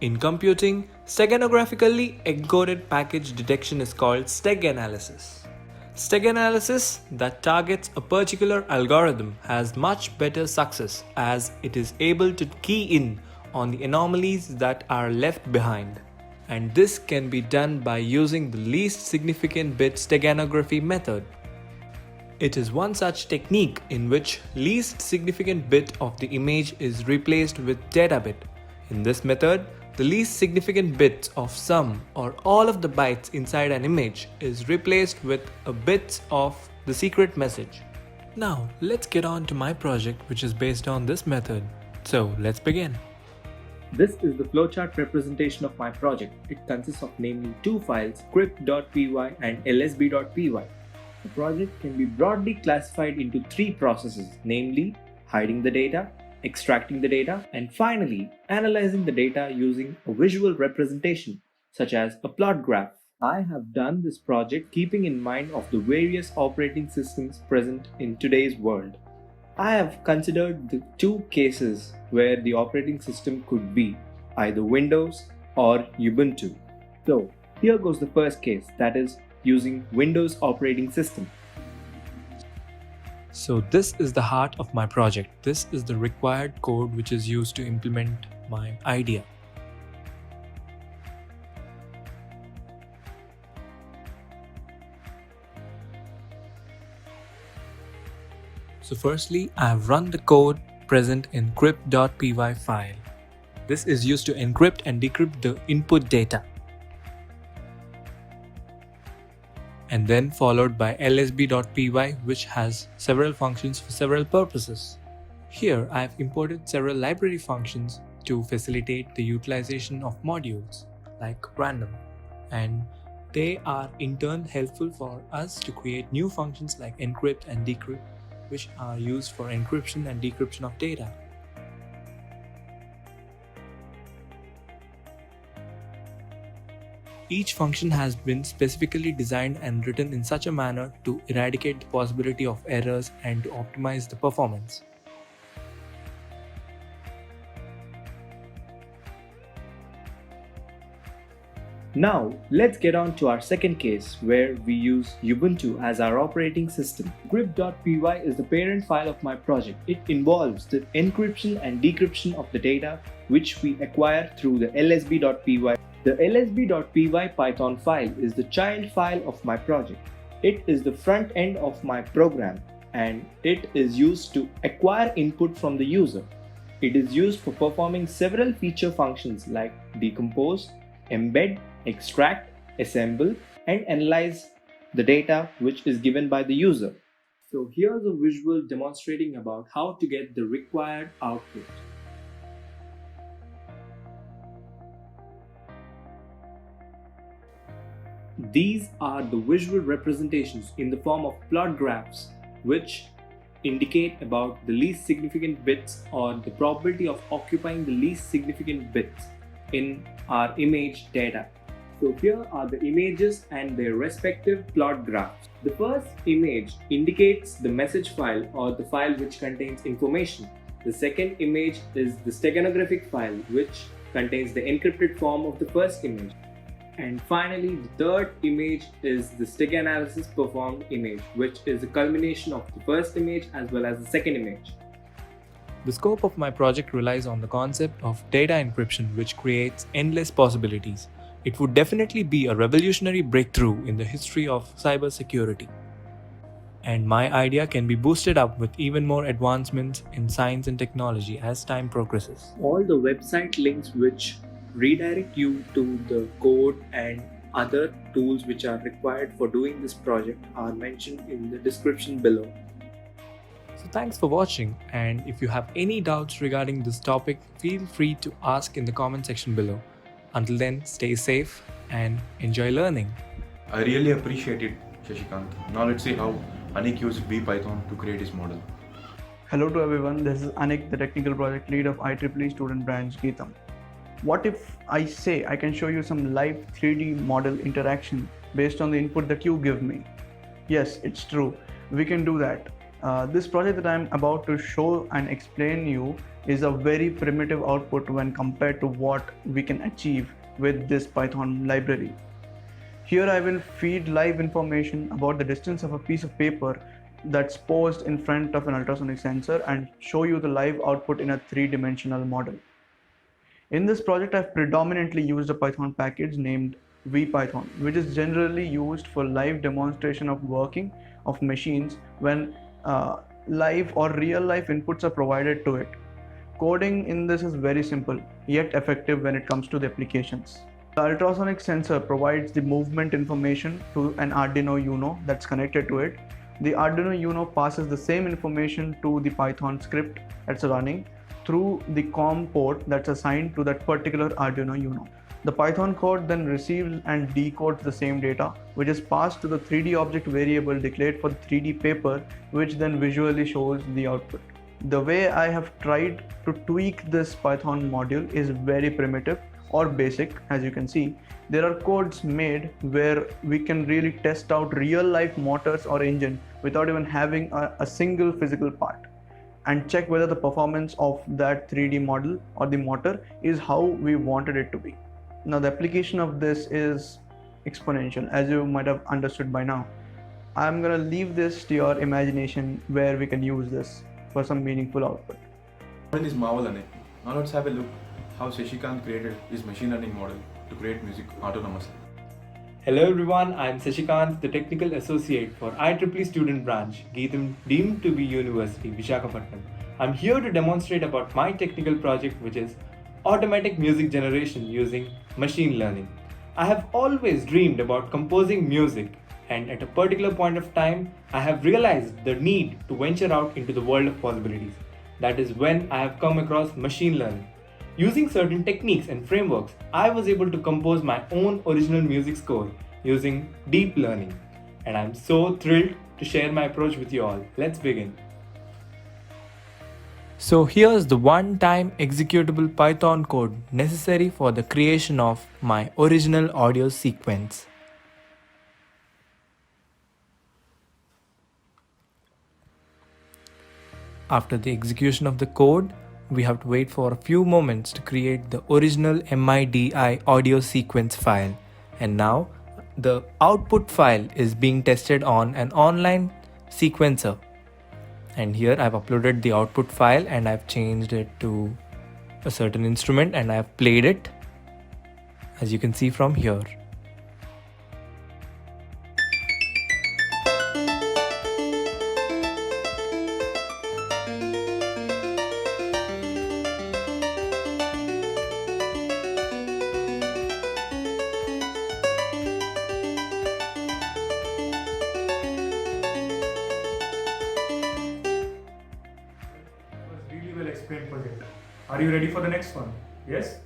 In computing, steganographically encoded package detection is called steg analysis. Steg analysis that targets a particular algorithm has much better success as it is able to key in on the anomalies that are left behind. And this can be done by using the least significant bit steganography method. It is one such technique in which least significant bit of the image is replaced with data bit. In this method, the least significant bits of some or all of the bytes inside an image is replaced with a bits of the secret message. Now, let's get on to my project, which is based on this method. So, let's begin. This is the flowchart representation of my project. It consists of namely two files, crypt.py and lsb.py. The project can be broadly classified into three processes, namely hiding the data, extracting the data, and finally analyzing the data using a visual representation such as a plot graph. I have done this project keeping in mind of the various operating systems present in today's world. I have considered the two cases where the operating system could be either Windows or Ubuntu. So here goes the first case, that is using Windows operating system. So this is the heart of my project. This is the required code which is used to implement my idea. So firstly, I have run the code present in crypt.py file. This is used to encrypt and decrypt the input data. And then followed by lsb.py, which has several functions for several purposes. Here I have imported several library functions to facilitate the utilization of modules like random, and they are in turn helpful for us to create new functions like encrypt and decrypt, which are used for encryption and decryption of data. Each function has been specifically designed and written in such a manner to eradicate the possibility of errors and to optimize the performance. Now, let's get on to our second case where we use Ubuntu as our operating system. Crypt.py is the parent file of my project. It involves the encryption and decryption of the data which we acquire through the lsb.py. The lsb.py Python file is the child file of my project. It is the front end of my program and it is used to acquire input from the user. It is used for performing several feature functions like decompose, embed, extract, assemble, and analyze the data which is given by the user. So here's a visual demonstrating about how to get the required output. These are the visual representations in the form of plot graphs which indicate about the least significant bits or the probability of occupying the least significant bits in our image data. So here are the images and their respective plot graphs. The first image indicates the message file or the file which contains information. The second image is the steganographic file which contains the encrypted form of the first image. And finally, the third image is the steg analysis performed image, which is a culmination of the first image as well as the second image. The scope of my project relies on the concept of data encryption, which creates endless possibilities. It would definitely be a revolutionary breakthrough in the history of cybersecurity. And my idea can be boosted up with even more advancements in science and technology as time progresses. All the website links which redirect you to the code and other tools which are required for doing this project are mentioned in the description below. So thanks for watching, and if you have any doubts regarding this topic, feel free to ask in the comment section below. Until then, stay safe and enjoy learning. I really appreciate it, Shashikant. Now let's see how Anik used VPython to create his model. Hello to everyone, this is Anik, the technical project lead of IEEE student branch Geetham. What if I say I can show you some live 3D model interaction based on the input that you give me? Yes, it's true, we can do that. This project that I'm about to show and explain you is a very primitive output when compared to what we can achieve with this Python library. Here I will feed live information about the distance of a piece of paper that's posed in front of an ultrasonic sensor and show you the live output in a three-dimensional model. In this project, I've predominantly used a Python package named VPython, which is generally used for live demonstration of working of machines when live or real life inputs are provided to it. Coding in this is very simple, yet effective when it comes to the applications. The ultrasonic sensor provides the movement information to an Arduino Uno that's connected to it. The Arduino Uno passes the same information to the Python script that's running through the COM port that's assigned to that particular Arduino Uno. The Python code then receives and decodes the same data, which is passed to the 3D object variable declared for the 3D paper, which then visually shows the output. The way I have tried to tweak this Python module is very primitive or basic. As you can see, there are codes made where we can really test out real life motors or engine without even having a single physical part, and check whether the performance of that 3D model or the motor is how we wanted it to be. Now the application of this is exponential, as you might have understood by now. I'm gonna leave this to your imagination where we can use this for some meaningful output. Model is Marvel Anik. Now let's have a look how Shashikant created his machine learning model to create music autonomously. Hello everyone, I am Shashikant, the Technical Associate for IEEE Student Branch, Geetham deemed to be University, Visakhapatnam. I'm here to demonstrate about my technical project, which is automatic music generation using machine learning. I have always dreamed about composing music, and at a particular point of time, I have realized the need to venture out into the world of possibilities. That is when I have come across machine learning. Using certain techniques and frameworks, I was able to compose my own original music score using deep learning. And I'm so thrilled to share my approach with you all. Let's begin. So here's the one-time executable Python code necessary for the creation of my original audio sequence. After the execution of the code, we have to wait for a few moments to create the original MIDI audio sequence file. And now the output file is being tested on an online sequencer. And here I've uploaded the output file and I've changed it to a certain instrument and I've played it, as you can see from here. Explained project. Are you ready for the next one? Yes?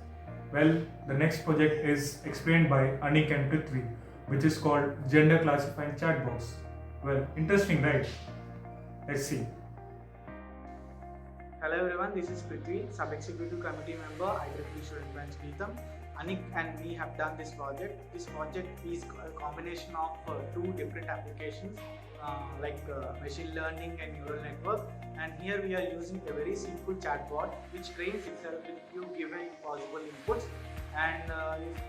Well, the next project is explained by Anik and Prithvi, which is called Gender Classifying Chatbox. Well, interesting, right? Let's see. Hello everyone, this is Prithvi, Sub-Executive Committee Member, IEEE Student Branch Geetham. Anik and me have done this project. This project is a combination of two different applications like machine learning and neural network. And here we are using a very simple chatbot which trains itself with few given possible inputs. And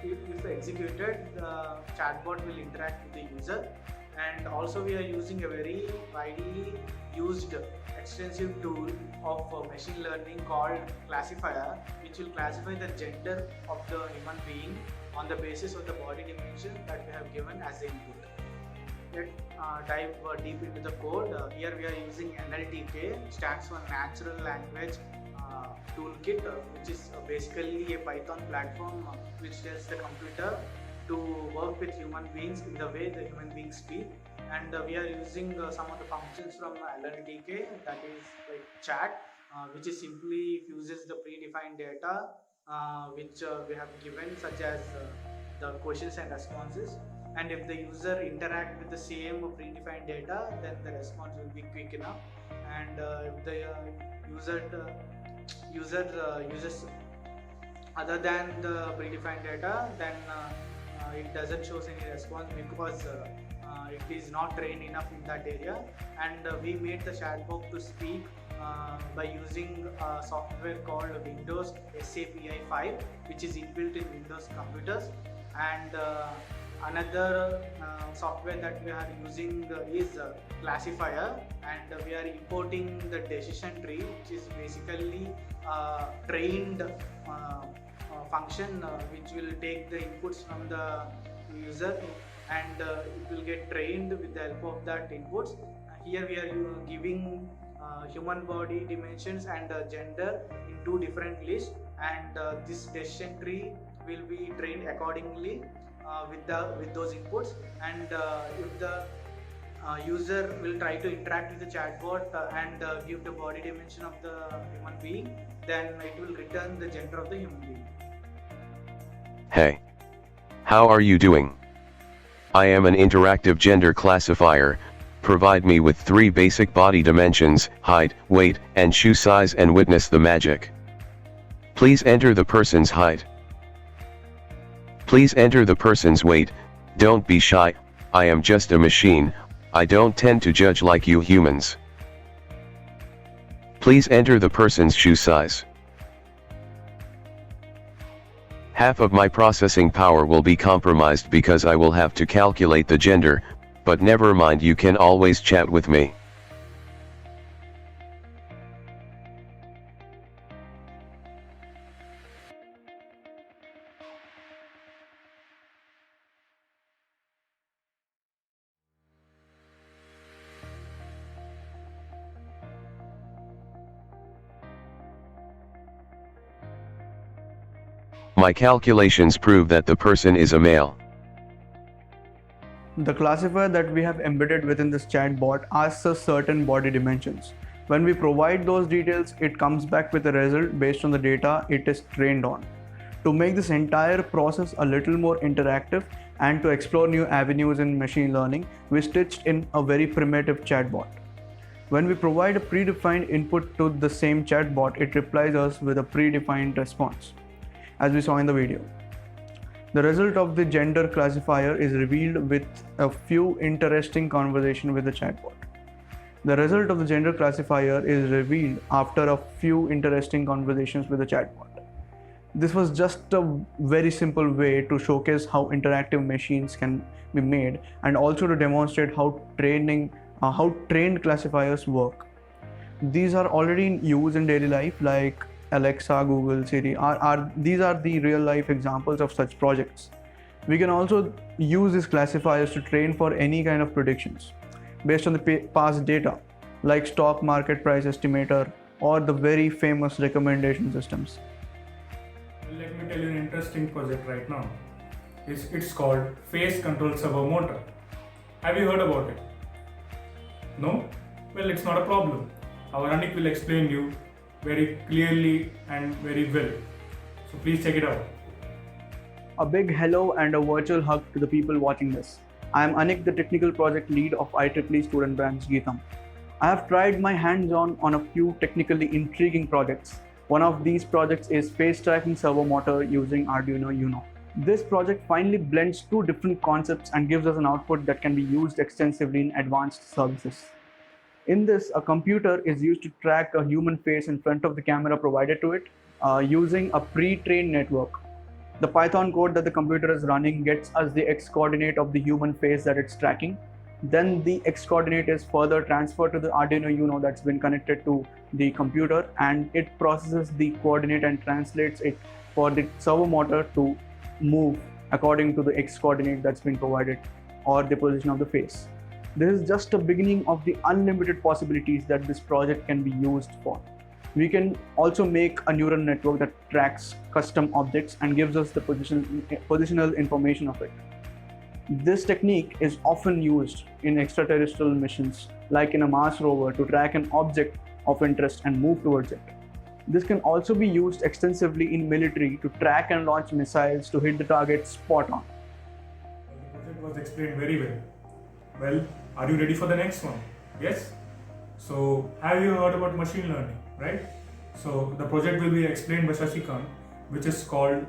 if executed, the chatbot will interact with the user. And also we are using a very widely used extensive tool of machine learning called classifier, which will classify the gender of the human being on the basis of the body dimension that we have given as the input. Let's dive deep into the code. Here we are using NLTK, stands for Natural Language Toolkit, which is basically a Python platform which tells the computer to work with human beings in the way the human beings speak. And we are using some of the functions from LLTK, that is like chat, which is simply fuses the predefined data which we have given, such as the questions and responses. And if the user interact with the same predefined data, then the response will be quick enough. And if the user uses other than the predefined data, then it doesn't show any response because it is not trained enough in that area. And we made the chatbot to speak by using a software called Windows SAPI 5, which is inbuilt in Windows computers. And another software that we are using is Classifier, and we are importing the decision tree, which is basically trained function which will take the inputs from the user, and it will get trained with the help of that inputs. Here we are giving human body dimensions and gender in two different lists, and this decision tree will be trained accordingly with those inputs. And if the user will try to interact with the chatbot and give the body dimension of the human being, then it will return the gender of the human being. Hey. How are you doing? I am an interactive gender classifier. Provide me with 3 basic body dimensions, height, weight, and shoe size, and witness the magic. Please enter the person's height. Please enter the person's weight. Don't be shy, I am just a machine, I don't tend to judge like you humans. Please enter the person's shoe size. Half of my processing power will be compromised because I will have to calculate the gender, but never mind, you can always chat with me. My calculations prove that the person is a male. The classifier that we have embedded within this chatbot asks us certain body dimensions. When we provide those details, it comes back with a result based on the data it is trained on. To make this entire process a little more interactive and to explore new avenues in machine learning, we stitched in a very primitive chatbot. When we provide a predefined input to the same chatbot, it replies us with a predefined response, as we saw in the video. The result of the gender classifier is revealed with a few interesting conversations with the chatbot. The result of the gender classifier is revealed after a few interesting conversations with the chatbot. This was just a very simple way to showcase how interactive machines can be made, and also to demonstrate how trained classifiers work. These are already in use in daily life, like Alexa, Google, Siri. These are the real life examples of such projects. We can also use these classifiers to train for any kind of predictions based on the past data, like stock market price estimator or the very famous recommendation systems. Let me tell you an interesting project right now. It's called Face Control Servo Motor. Have you heard about it? No? Well, it's not a problem. Our Anik will explain you very clearly and very well. So please check it out. A big hello and a virtual hug to the people watching this. I am Anik, the technical project lead of IEEE student branch Geetham. I have tried my hands on a few technically intriguing projects. One of these projects is face tracking servo motor using Arduino Uno. This project finally blends two different concepts and gives us an output that can be used extensively in advanced services. In this, a computer is used to track a human face in front of the camera provided to it using a pre-trained network. The Python code that the computer is running gets us the x-coordinate of the human face that it's tracking. Then the x-coordinate is further transferred to the Arduino Uno that's been connected to the computer, and it processes the coordinate and translates it for the servo motor to move according to the x-coordinate that's been provided or the position of the face. This is just a beginning of the unlimited possibilities that this project can be used for. We can also make a neural network that tracks custom objects and gives us the positional information of it. This technique is often used in extraterrestrial missions, like in a Mars rover, to track an object of interest and move towards it. This can also be used extensively in military to track and launch missiles to hit the target spot on. The project was explained very well. Well, are you ready for the next one? Yes? So, have you heard about machine learning, right? So, the project will be explained by Shashikant, which is called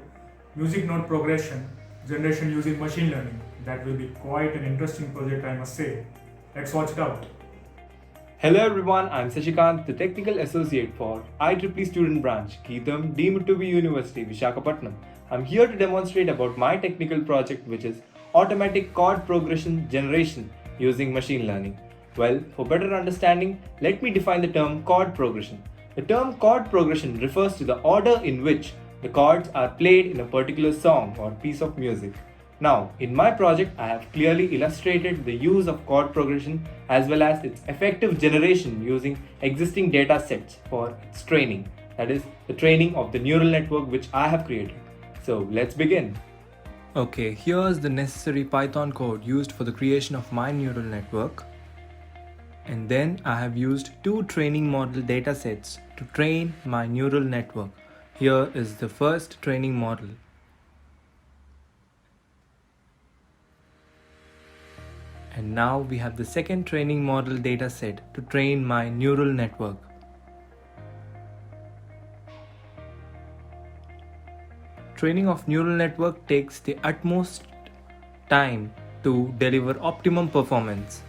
Music Note Progression Generation Using Machine Learning. That will be quite an interesting project, I must say. Let's watch it out. Hello everyone, I'm Sashikant, the Technical Associate for IEEE Student Branch, Geetham, deemed to be University, Visakhapatnam. I'm here to demonstrate about my technical project, which is Automatic Chord Progression Generation using Machine Learning. Well, for better understanding, let me define the term chord progression. The term chord progression refers to the order in which the chords are played in a particular song or piece of music. Now, in my project, I have clearly illustrated the use of chord progression as well as its effective generation using existing data sets for its training. That is, the training of the neural network which I have created. So, let's begin. Okay, here's the necessary Python code used for the creation of my neural network. And then I have used 2 training model datasets to train my neural network. Here is the first training model. And now we have the second training model dataset to train my neural network. Training of neural network takes the utmost time to deliver optimum performance.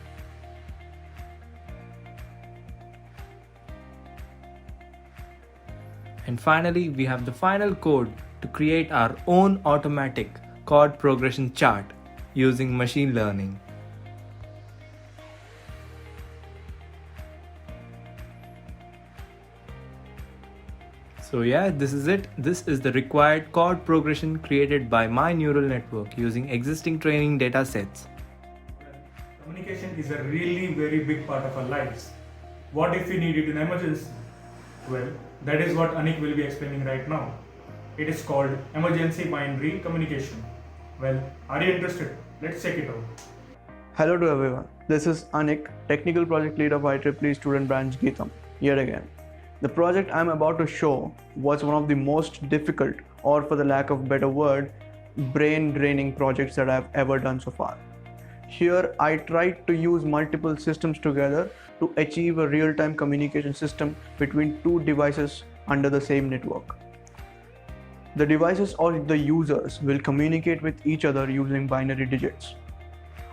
And finally, we have the final code to create our own automatic chord progression chart using machine learning. So yeah, this is it. This is the required chord progression created by my neural network using existing training data sets. Communication is a really very big part of our lives. What if we need it in emergency? Well, that is what Anik will be explaining right now. It is called emergency binary communication. Well, are you interested? Let's check it out. Hello to everyone. This is Anik, Technical Project Lead of IEEE Student Branch Geetham, yet again. The project I'm about to show was one of the most difficult, or for the lack of better word, brain-draining projects that I've ever done so far. Here, I tried to use multiple systems together to achieve a real-time communication system between 2 devices under the same network. The devices or the users will communicate with each other using binary digits.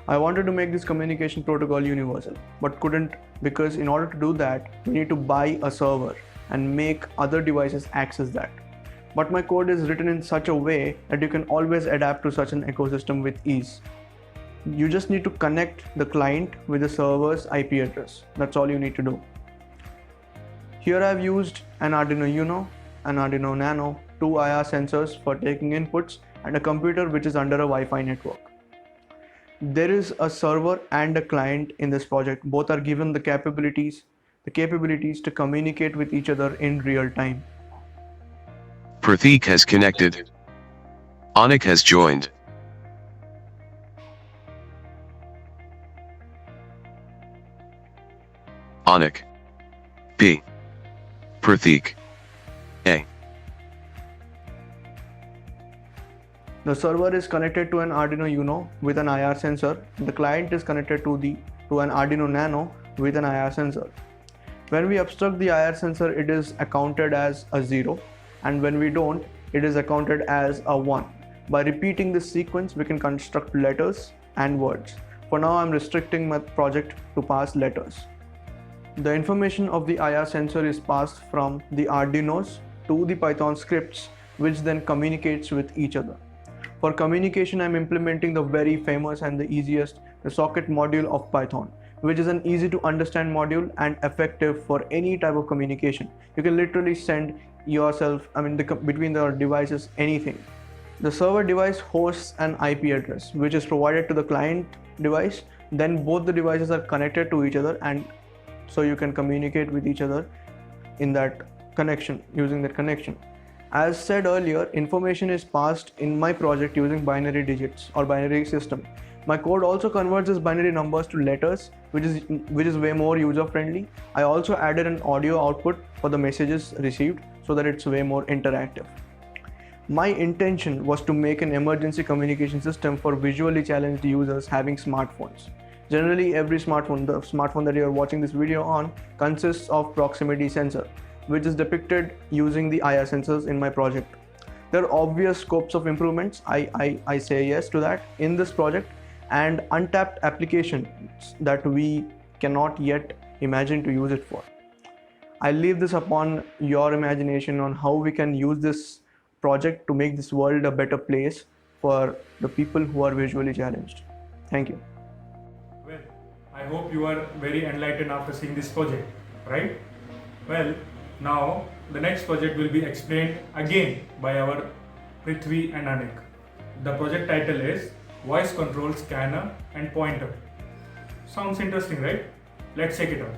I wanted to make this communication protocol universal, but couldn't, because in order to do that, we need to buy a server and make other devices access that. But my code is written in such a way that you can always adapt to such an ecosystem with ease. You just need to connect the client with the server's IP address. That's all you need to do. Here I've used an Arduino Uno, an Arduino Nano, 2 IR sensors for taking inputs, and a computer which is under a Wi-Fi network. There is a server and a client in this project. Both are given the capabilities to communicate with each other in real time. Prateek has connected. Anik has joined. Anik. P. Prateek. A. The server is connected to an Arduino Uno with an IR sensor. The client is connected to an Arduino Nano with an IR sensor. When we obstruct the IR sensor, it is accounted as a 0, and when we don't, it is accounted as a 1. By repeating this sequence, we can construct letters and words. For now, I'm restricting my project to pass letters. The information of the IR sensor is passed from the Arduinos to the Python scripts, which then communicates with each other. For communication, I'm implementing the very famous and the easiest, the socket module of Python, which is an easy to understand module and effective for any type of communication. You can literally send yourself, between the devices, anything. The server device hosts an IP address, which is provided to the client device. Then both the devices are connected to each other, and so you can communicate with each other in that connection, using that connection. As said earlier, information is passed in my project using binary digits or binary system. My code also converts these binary numbers to letters, which is way more user friendly. I also added an audio output for the messages received, so that it's way more interactive. My intention was to make an emergency communication system for visually challenged users having smartphones. Generally, every smartphone, the smartphone that you are watching this video on, consists of proximity sensor, which is depicted using the IR sensors in my project. There are obvious scopes of improvements, I say yes to that, in this project, and untapped applications that we cannot yet imagine to use it for. I leave this upon your imagination on how we can use this project to make this world a better place for the people who are visually challenged. Thank you. Well, I hope you are very enlightened after seeing this project, right? Well, now the next project will be explained again by our Prithvi and Anik. The project title is Voice Control Scanner and Pointer. Sounds interesting, right? Let's check it out.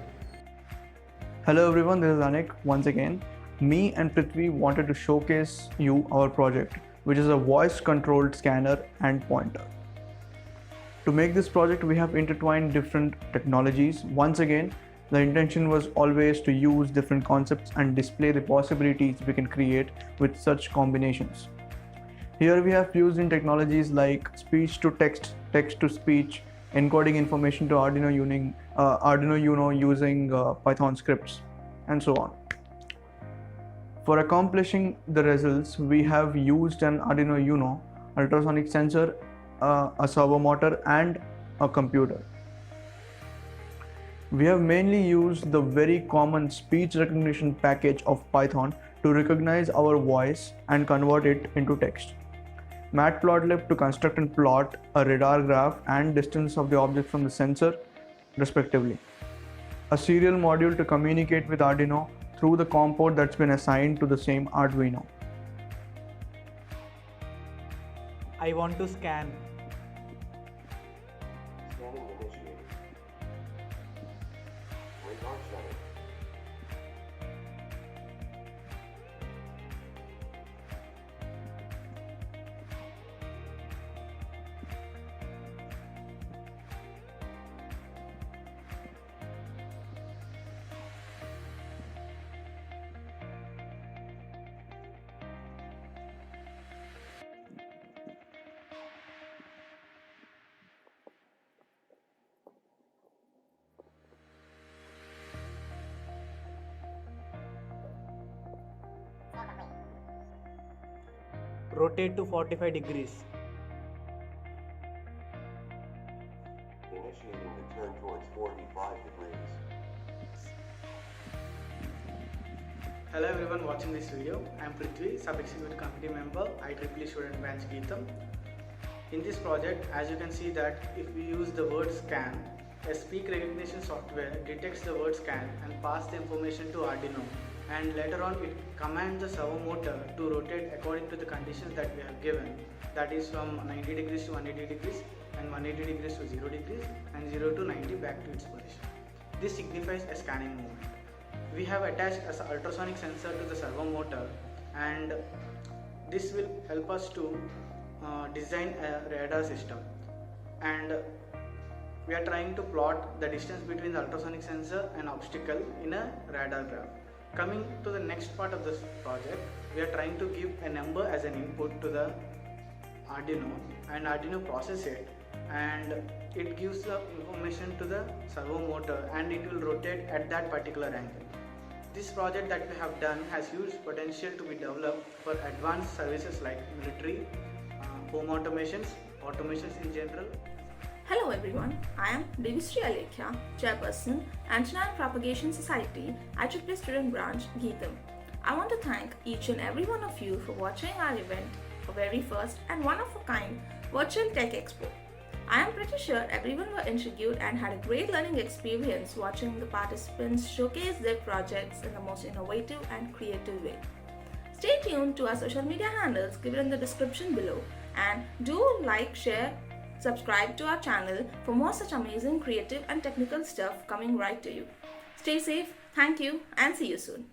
Hello everyone, this is Anik once again. Me and Prithvi wanted to showcase you our project, which is a voice controlled scanner and pointer. To make this project, we have intertwined different technologies. Once again, the intention was always to use different concepts and display the possibilities we can create with such combinations. Here we have fused in technologies like speech to text, text to speech, encoding information to Arduino Uno using Python scripts, and so on. For accomplishing the results, we have used an Arduino Uno, ultrasonic sensor, a servo motor, and a computer. We have mainly used the very common speech recognition package of Python to recognize our voice and convert it into text. Matplotlib to construct and plot a radar graph and distance of the object from the sensor, respectively. A serial module to communicate with Arduino through the COM port that's been assigned to the same Arduino. I want to scan. Scanning initiated. Radar setting. Rotate to 45 degrees. Initiating the turn towards 45 degrees. Hello everyone watching this video. I am Prithvi, Sub-Executive Committee Member, IEEE Student Branch Geetham. In this project, as you can see that if we use the word scan, a speak recognition software detects the word scan and pass the information to Arduino, and later on it commands the servo motor to rotate according to the conditions that we have given, that is from 90 degrees to 180 degrees and 180 degrees to 0 degrees and 0 to 90 back to its position. This signifies a scanning movement. We have attached an ultrasonic sensor to the servo motor, and this will help us to design a radar system, and we are trying to plot the distance between the ultrasonic sensor and obstacle in a radar graph. Coming to the next part of this project, we are trying to give a number as an input to the Arduino, and Arduino processes it, and it gives the information to the servo motor, and it will rotate at that particular angle. This project that we have done has huge potential to be developed for advanced services like military, home automations in general. Hello everyone, I am Devisri Alekhya, Chairperson, Antenna and Propagation Society, IEEE Student Branch, Geetham. I want to thank each and every one of you for watching our event, a very first and one-of-a-kind virtual tech expo. I am pretty sure everyone were intrigued and had a great learning experience watching the participants showcase their projects in the most innovative and creative way. Stay tuned to our social media handles given in the description below, and do like, share, subscribe to our channel for more such amazing creative and technical stuff coming right to you. Stay safe, thank you, and see you soon.